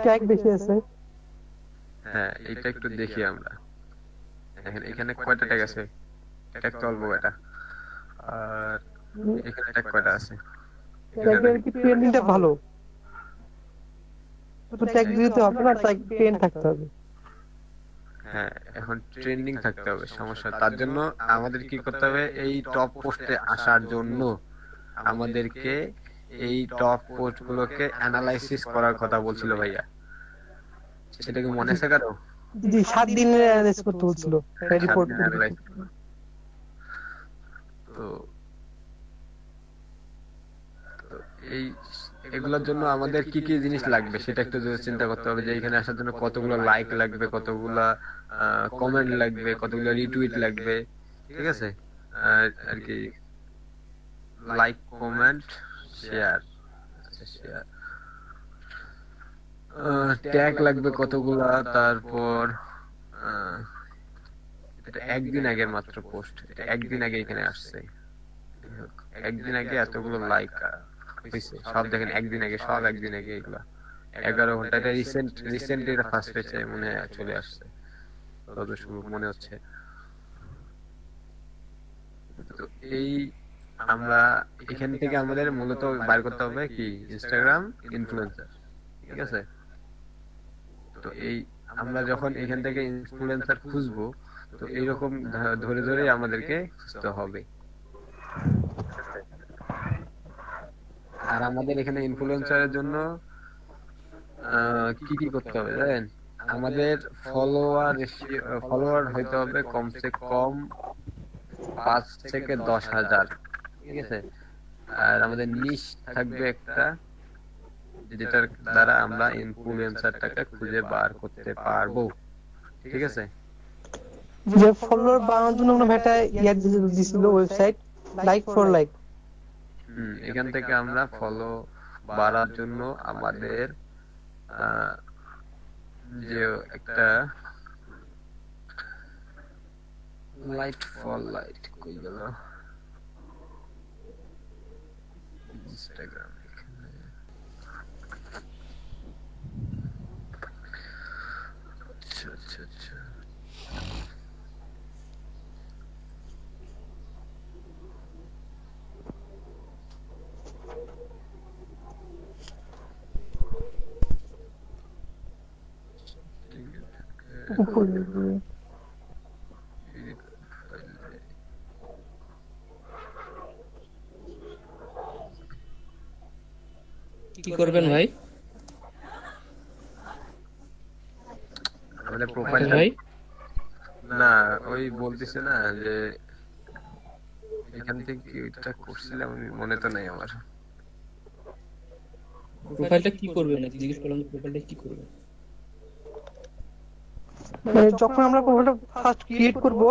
ট্যাগ বেশি আছে। হ্যাঁ, এটা একটু দেখি আমরা। দেখেন এখানে কয়টা ট্যাগ আছে, ট্যাগ তো অল্প কয়টা, আর এখানে ট্যাগ কয়টা আছে। ট্যাগের কি ট্রেন্ডিংটা ভালো, তো ট্যাগ দিতে হবে না, ট্যাগ ট্রেন্ড থাকতে হবে। হ্যাঁ, এখন ট্রেন্ডিং থাকতে হবে, সমস্যা। তার জন্য আমাদের কি করতে হবে, এই টপ পোস্টে আসার জন্য আমাদেরকে এই টপ পোস্ট গুলোকে অ্যানালাইসিস করার কথা বলছিল ভাইয়া, সেটা কি মনে আছে কারো? জি 7 দিনের অ্যানালাইসিস করতে বলছিল রিপোর্ট। তো এই এগুলোর জন্য আমাদের কি কি জিনিস লাগবে সেটা একটু চিন্তা করতে হবে, যে এখানে আসার জন্য কতগুলো লাইক লাগবে, কতগুলো কমেন্ট লাগবে, কতগুলো রিটুইট লাগবে, ঠিক আছে। আর কি লাইক কমেন্ট শেয়ার ট্যাগ লাগবে কতগুলা, তারপর এটা একদিন আগের মাত্র পোস্ট, এটা একদিন আগে এখানে আসছে, একদিন আগে এতগুলো লাইক হয়েছে, সব দেখেন একদিন আগে, সব একদিন আগে, এগুলা 11 ঘন্টা। এটা রিসেন্ট এটা ফার্স্ট পেজে মনে চলে আসছে, তবে শুরু মনে হচ্ছে। তো এই আমরা এখান থেকে আমাদের মূলত বাইর করতে হবে কি, ইনস্টাগ্রাম ইনফ্লুয়েন্সার, ঠিক আছে। তো এই আমরা যখন এখান থেকে ইনফ্লুয়েন্সার খুঁজবো, তো এইরকম ধরে ধরে আমাদেরকে খুঁজতে হবে। আর আমাদের এখানে ইনফ্লুয়েন্সারের জন্য কি কি করতে হবে জানেন? আমাদের ফলোয়ার হইতে হবে কমসে কম 5 থেকে 10,000, ঠিক আছে। আর আমাদের নিশ থাকবে একটা, যেটার দ্বারা আমরা ইনফ্লুয়েন্সারটাকে খুঁজে বার করতে পারবো, ঠিক আছে। যে ফলোয়ার বানানোর জন্য আমরা ভেটা দিছিল ওয়েবসাইট লাইক ফর লাইক। এখান থেকে আমরা ফলো বাড়ার জন্য আমাদের যে একটা লাইট ফর লাইট কই গেল ইনস্টাগ্রাম এখানে আচ্ছা আচ্ছা আচ্ছা কি করবেন ভাই? আমাদের প্রোফাইলটা ভাই না ওই বলতেছে না যে এখান থেকে এটা করছিলাম আমি মনে তো নাই আমার প্রোফাইলটা কি করবেন? জিজ্ঞেস করলাম প্রোফাইলটা কি করবেন? যখন আমরা প্রোফাইলটা ফার্স্ট ক্রিয়েট করব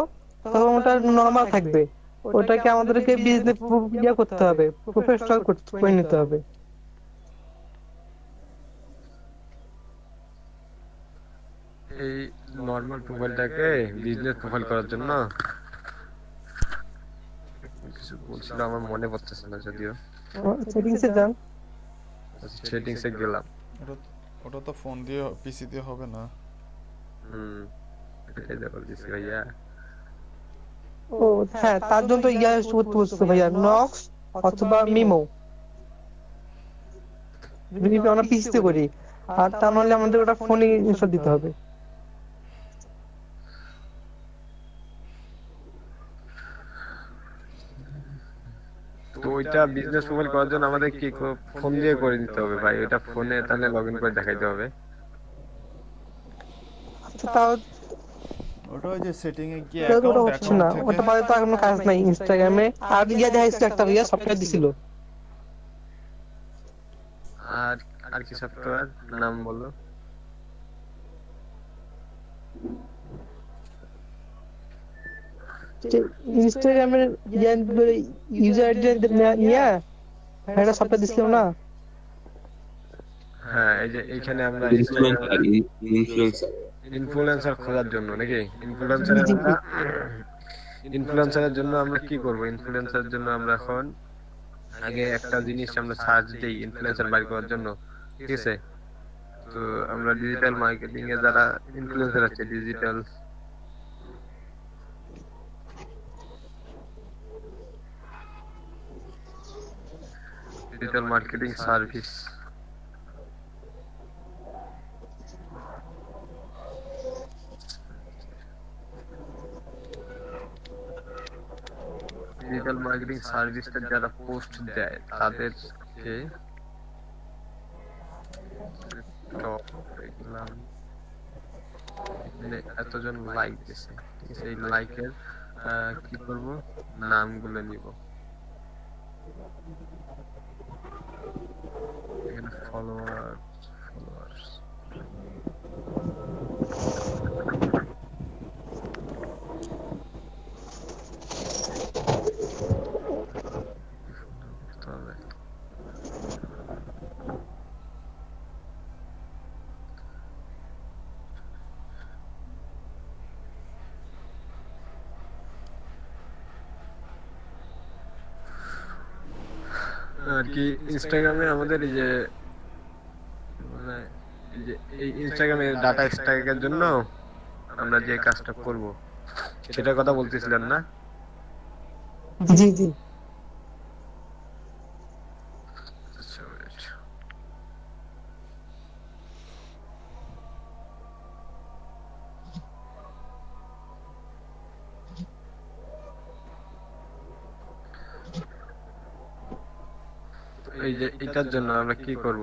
তখন ওটা নরমাল থাকবে, ওটাকে আমাদেরকে বিজনেস ইয়া করতে হবে, প্রফেশনাল করে নিতে হবে। এই নরমাল প্রোফাইলটাকে বিজনেস প্রোফাইল করার জন্য কিছু বলছিল আমার মনে পড়তেছে না যদিও সেটিংসে যান, সেটিংসে গেলাম ওটা তো ফোন দিয়ে পিসি দিয়ে হবে না। এটাই তো বলতেছি ভাইয়া ও হ্যাঁ তার জন্য তো ইয়া করতে বলছে ভাইয়া, নক্স অথবা মিমো যদি আমরা পিসিতে করি, আর তা নাহলে আমাদের ওটা ফোনে ইনস্টল দিতে হবে। তো ওইটা বিজনেস প্রোফাইল করার জন্য আমাদের কি ফোন দিয়ে করে দিতে হবে ভাই, ওটা ফোনে তাহলে লগইন করে দেখাইতে হবে। আচ্ছা তাও ওটা ওই যে সেটিং এ গিয়ে ওটা অ্যাকাউন্ট হচ্ছে না, ওটা পারে তো কোনো কাজ নাই ইনস্টাগ্রামে। আর ইয়া দেখাইছে একটা ভাইয়া সফটওয়্যার দিছিল, আর আর কি সফটওয়্যার নাম বলো? ইনস্টাগ্রামের ইউজার আইডি নিয়া একটা সফটওয়্যার দিছিল না? হ্যাঁ এই যে এখানে আমরা ইনফ্লুয়েন্সার খোঁজার জন্য নাকি ইনফ্লুয়েন্সারের জন্য আমরা কি করব? ইনফ্লুয়েন্সারের জন্য আমরা এখন আগে একটা জিনিস আমরা সার্চ দেই ইনফ্লুয়েন্সার বাইর করার জন্য, ঠিক আছে? তো আমরা ডিজিটাল মার্কেটিং এ যারা ইনফ্লুয়েন্সার আছে, digital marketing service, digital marketing সার্ভিসটা যারা পোস্ট দেয় তাদেরকে দেখলাম এখানে এতজন লাইক দিছে, ঠিক আছে? এই লাইকের কি করব, নামগুলো নিব, এখানে ফলোয়ার্স আর কি ইনস্টাগ্রামে আমাদের এই যে মানে এই ইনস্টাগ্রামে ডাটা স্ট্যাকের জন্য আমরা যে কাজটা করব সেটার কথা বলতেছিলেন না? জি জি এই যে এটার জন্য আমরা কি করব,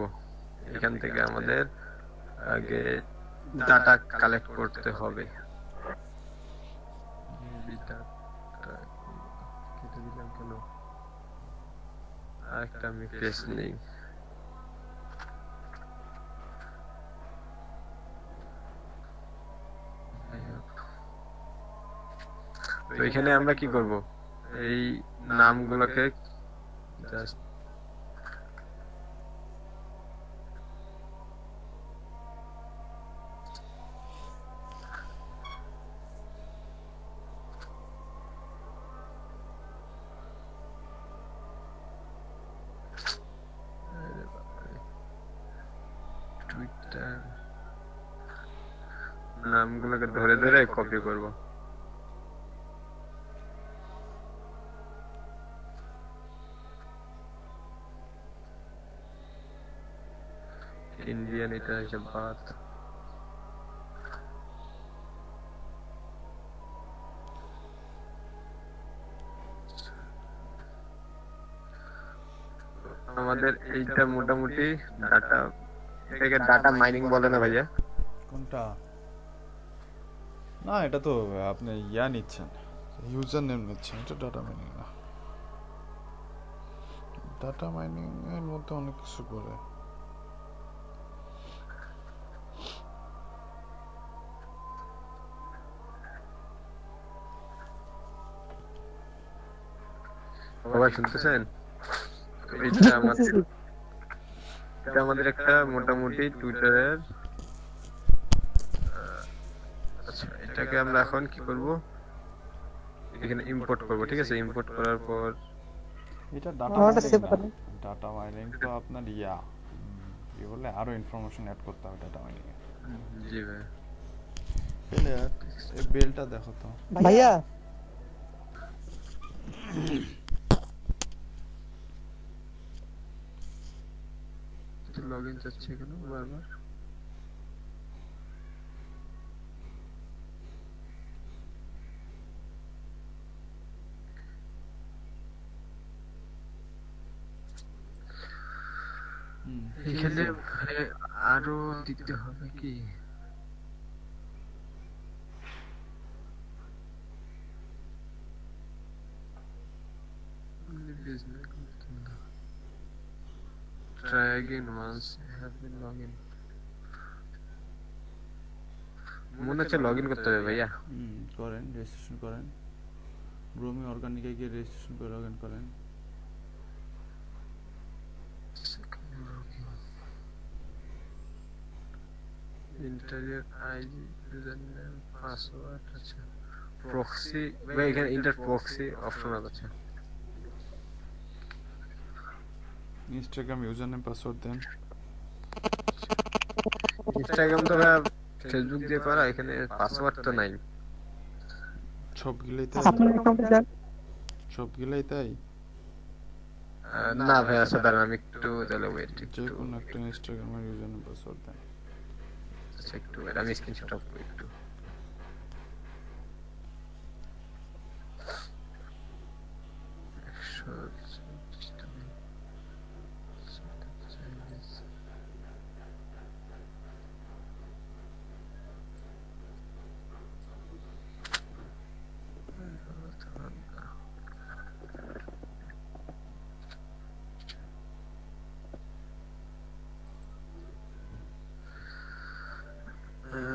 এখান থেকে আমাদের আগে ডাটা কালেক্ট করতে হবে। আরেকটা আমি পেজ নেই, তো এখানে আমরা কি করব, এই নামগুলোকে জাস্ট টুইটার নামগুলোকে ধরে ধরে কপি করব। ইন্ডিয়ান এটা হিসাব বাদ। আমাদের এইটা মোটামুটি ডাটা, এটাকে ডাটা মাইনিং বলে না ভাইয়া? কোনটা? না এটা তো আপনি ইয়া নিচ্ছেন, ইউজার নেম নিচ্ছেন, এটা ডাটা মাইনিং না। ডাটা মাইনিং এর মধ্যে অনেক কিছু করে। সবাই শুনতেছেন? এটা আমাদের একটা মোটামুটি টুইটারের, আচ্ছা এটাকে আমরা এখন কি করব, এখানে ইম্পোর্ট করব, ঠিক আছে? ইম্পোর্ট করার পর এটা ডাটা আমারটা সেভ মাইনিং করেন। না, ডাটা মাইনিং তো আপনার ইয়া কি বলে আরো ইনফরমেশন অ্যাড করতে হবে ডাটা মাইনিং এ। জি ভাই। পেলে এই বেলটা দেখো তো ভাইয়া লগইন চাচ্ছে কেন বারবার? এখানে আরো দিতে হবে কি? Try again once you have been login. মনে হচ্ছে লগইন করতে হবে ভাইয়া। করেন, রেজিস্ট্রেশন করেন, ব্রোমি অর্গানিকে গিয়ে রেজিস্ট্রেশন করে লগইন করেন। ইন্টারিয়র আইডি, ইউজারনেম, পাসওয়ার্ড, আচ্ছা প্রক্সি ভাই, এখানে ইন্টার প্রক্সি অপশনাল আছে। ইনস্টাগ্রাম ইউজার নেম পাসওয়ার্ড দেন। ইনস্টাগ্রাম তো ভাই ফেসবুক দিয়ে করা, এখানে পাসওয়ার্ড তো নাই। সবগুলাই তাই? আপনার অ্যাকাউন্টে যান। সবগুলাই তাই? না ভাই, আচ্ছা দাঁড়ান আমি একটু তাহলে ওয়েট, যে কোনো একটা ইনস্টাগ্রামের ইউজার নেম পাসওয়ার্ড দেন। আচ্ছা একটু wait, আমি স্ক্রিনশট অফ করি একটু।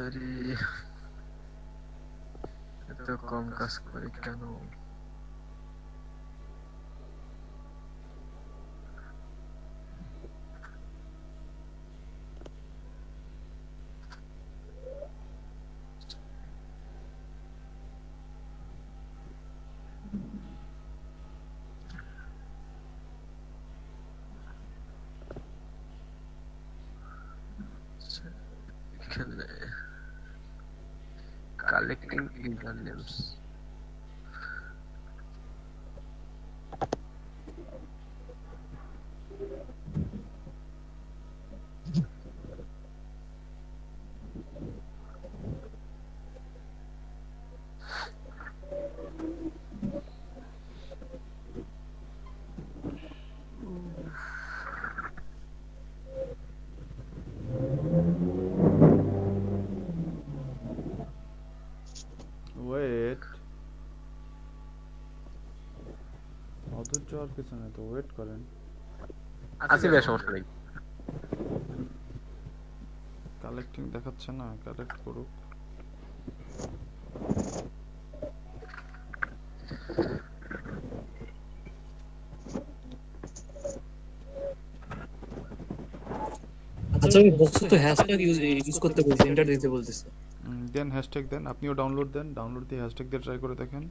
আরে এত কম কাজ করে কেন? এখানে collecting usernames, ওয়েট, অধৈর্য আর কিছু না, তো ওয়েট করেন। আছে ভাই, সমস্যা নেই। কালেক্টিং দেখাচ্ছে না, কালেক্ট করুক। আচ্ছা আমি বস্তুত হ্যাশট্যাগ ইউজ করতে বলছি, এন্টার দিতে বলতেছে। দেন হ্যাশট্যাগ দেন, আপনিও ডাউনলোড দেন, ডাউনলোড দিয়ে হ্যাশট্যাগ দিয়ে ট্রাই করে দেখেন।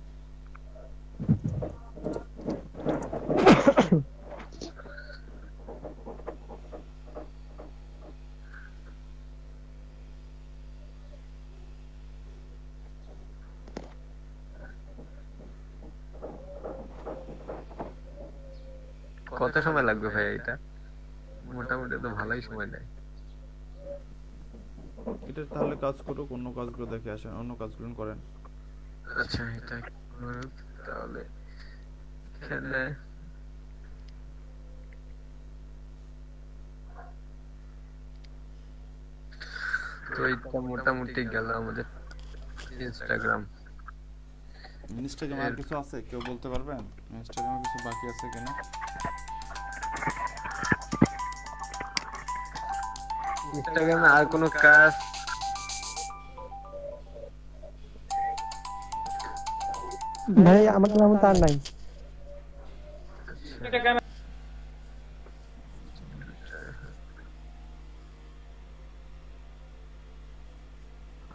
কত সময় লাগবে ভাই এটা? মোটামুটি তো ভালোই সময় নেয়। এটা তাহলে কাজ করুক, অন্য কাজগুলো দেখে আসেন, অন্য কাজগুলো করেন। আচ্ছা এটা করুক তাহলে। এখানে তো এটা মোটামুটি গেল আমাদের ইনস্টাগ্রাম। ইনস্টাগ্রামে আর কিছু আছে কেউ বলতে পারবেন? ইনস্টাগ্রামে কিছু বাকি আছে কিনা? ইনস্টাগ্রামে আর কোনো কাজ? ভাই আমার নাম তার নাই।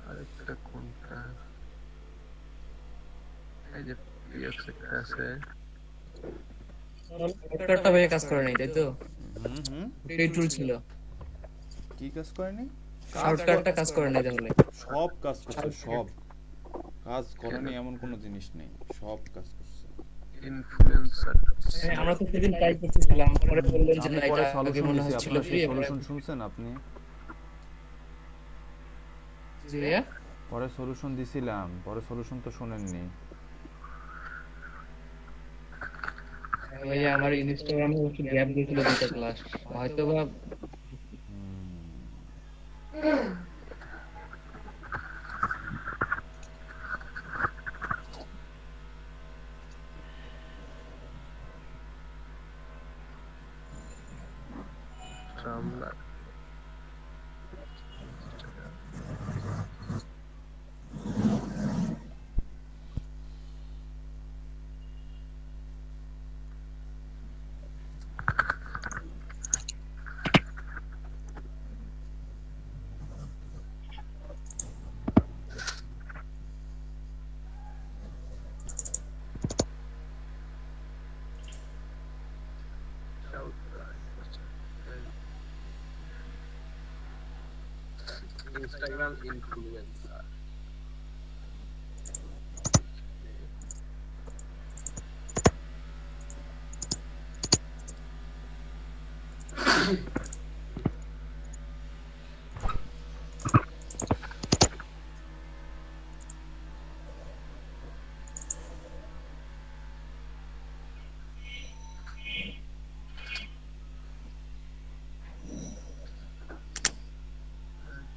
আরেকটা কোনটা? এই যে পিএক্স একটা আছে। সফটওয়্যারটা ভাই কাজ করে নাই তাই তো? পেইড টুল ছিল। কি কাজ করেনি? সফটওয়্যারটা কাজ করে নাই তাহলে। সব কাজ করছে, সব কাজ করেনি এমন কোনো জিনিস নেই, সব কাজ করছে। ইনফ্লুয়েন্সার আমরা তো সেদিন ট্রাই করতেছিলাম, পরে বললেন যে আমি না পরে এটা আগে সলিউশন মনে দিছি, হচ্ছিল আপনার ফ্রি। সেই সলিউশন শুনছেন আপনি? জি ভাইয়া, পরে সলিউশন দিছিলাম, পরে সলিউশন তো শুনেননি। ভাইয়া আমার ইনস্টাগ্রামে একটু গ্যাপ দিয়েছিল 2টা ক্লাস, হয়তো বা Ramlal. Instagram influencer.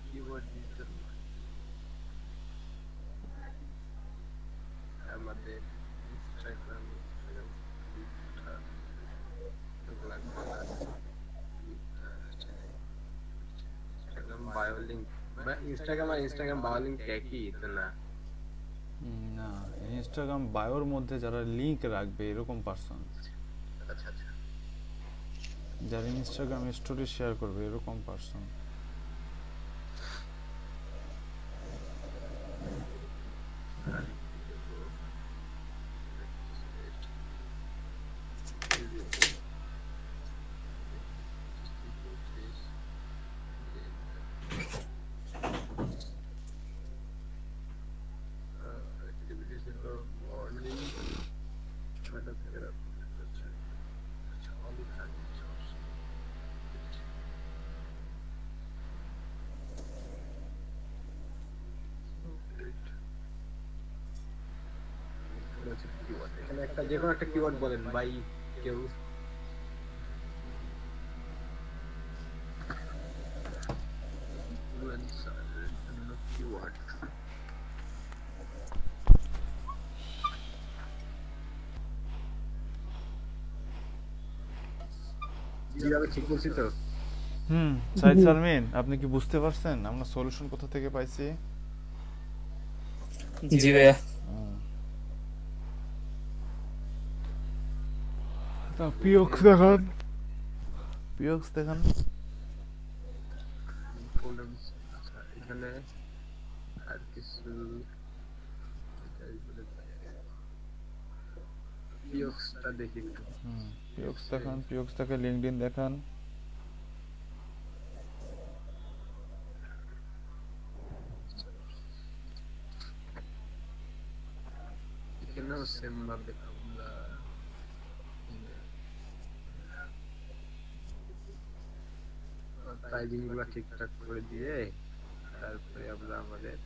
Keyword digital আমাদের ইনস্টাগ্রাম ইনস্টাগ্রাম বায়ো লিংক বা ইনস্টাগ্রাম আর ইনস্টাগ্রাম বায়ো লিংক একই তো না? না, ইনস্টাগ্রাম বায়োর মধ্যে যারা লিংক রাখবে এরকম পারসন, আচ্ছা আচ্ছা। যারা ইনস্টাগ্রাম স্টোরি শেয়ার করবে এরকম পারসন। এখানে একটা যে কোনো একটা কিওয়ার্ড বলেন ভাই কেউ। কিওয়ার্ড জি আমি ঠিক বলছি তো? সাইদ সালমিন, আপনি কি বুঝতে পারছেন আমরা সলিউশন কোথা থেকে পাইছি? জি ভাইয়া। তা পিওক্স দেখান, পিওক্স দেখান। আচ্ছা এখানে আর কিছু পিওক্সটা দেখি একটু। পিওক্স দেখান, পিওক্স থেকে লিংকডইন দেখান। এখানেও সেম ভাবে আমরা প্রাইজিং গুলো ঠিকঠাক করে দিয়ে তারপরে আমরা আমাদের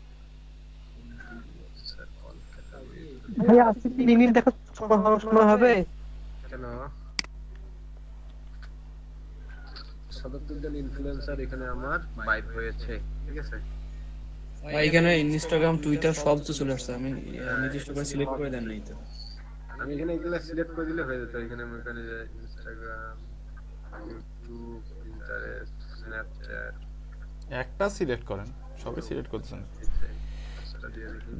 ভাই আজকে কি লিঙ্ক দেখা শোনা হবে? কেন 77 জন ইনফ্লুয়েন্সার এখানে আমার বাইর হয়েছে, ঠিক আছে? ভাই এখানে ইনস্টাগ্রাম টুইটার সব তো চলে আসছে, আমি নির্দিষ্ট করে সিলেক্ট করে দেন নাই তো। আমি এখানে এগুলো সিলেক্ট করে দিলে হয়ে যেত। এখানে আমি এখানে যে ইনস্টাগ্রাম, ইউটিউব, পিন্টারেস্ট, স্ন্যাপচ্যাট একটা সিলেক্ট করেন, সবই সিলেক্ট করতেছেন। এটা দিয়ে দেখি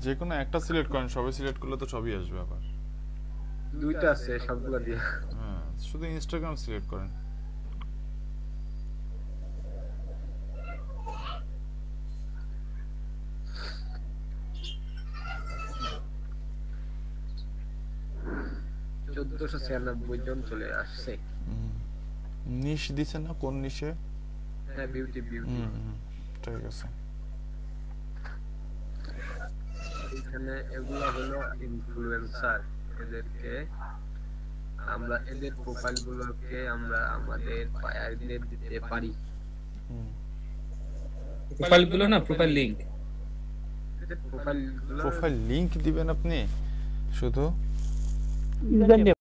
যে কোনো একটা সিলেক্ট করেন, সবই সিলেক্ট করলে তো সবই আসবে আবার। দুইটা আছে সবগুলো দিয়ে। হ্যাঁ, শুধু ইনস্টাগ্রাম সিলেক্ট করেন। জন চলে আসছে। নিশ দিছেন না, কোন নিশে? হ্যাঁ, বিউটি ঠিক আছে। এখানে এগুলা হলো ইনফ্লুয়েন্সার। এদেরকে আমরা এদের প্রোফাইল গুলোকে আমরা আমাদের বায়ারদের দিতে পারি। প্রোফাইল গুলো না, প্রোফাইল লিংক, প্রোফাইল লিংক দিবেন আপনি শুধু?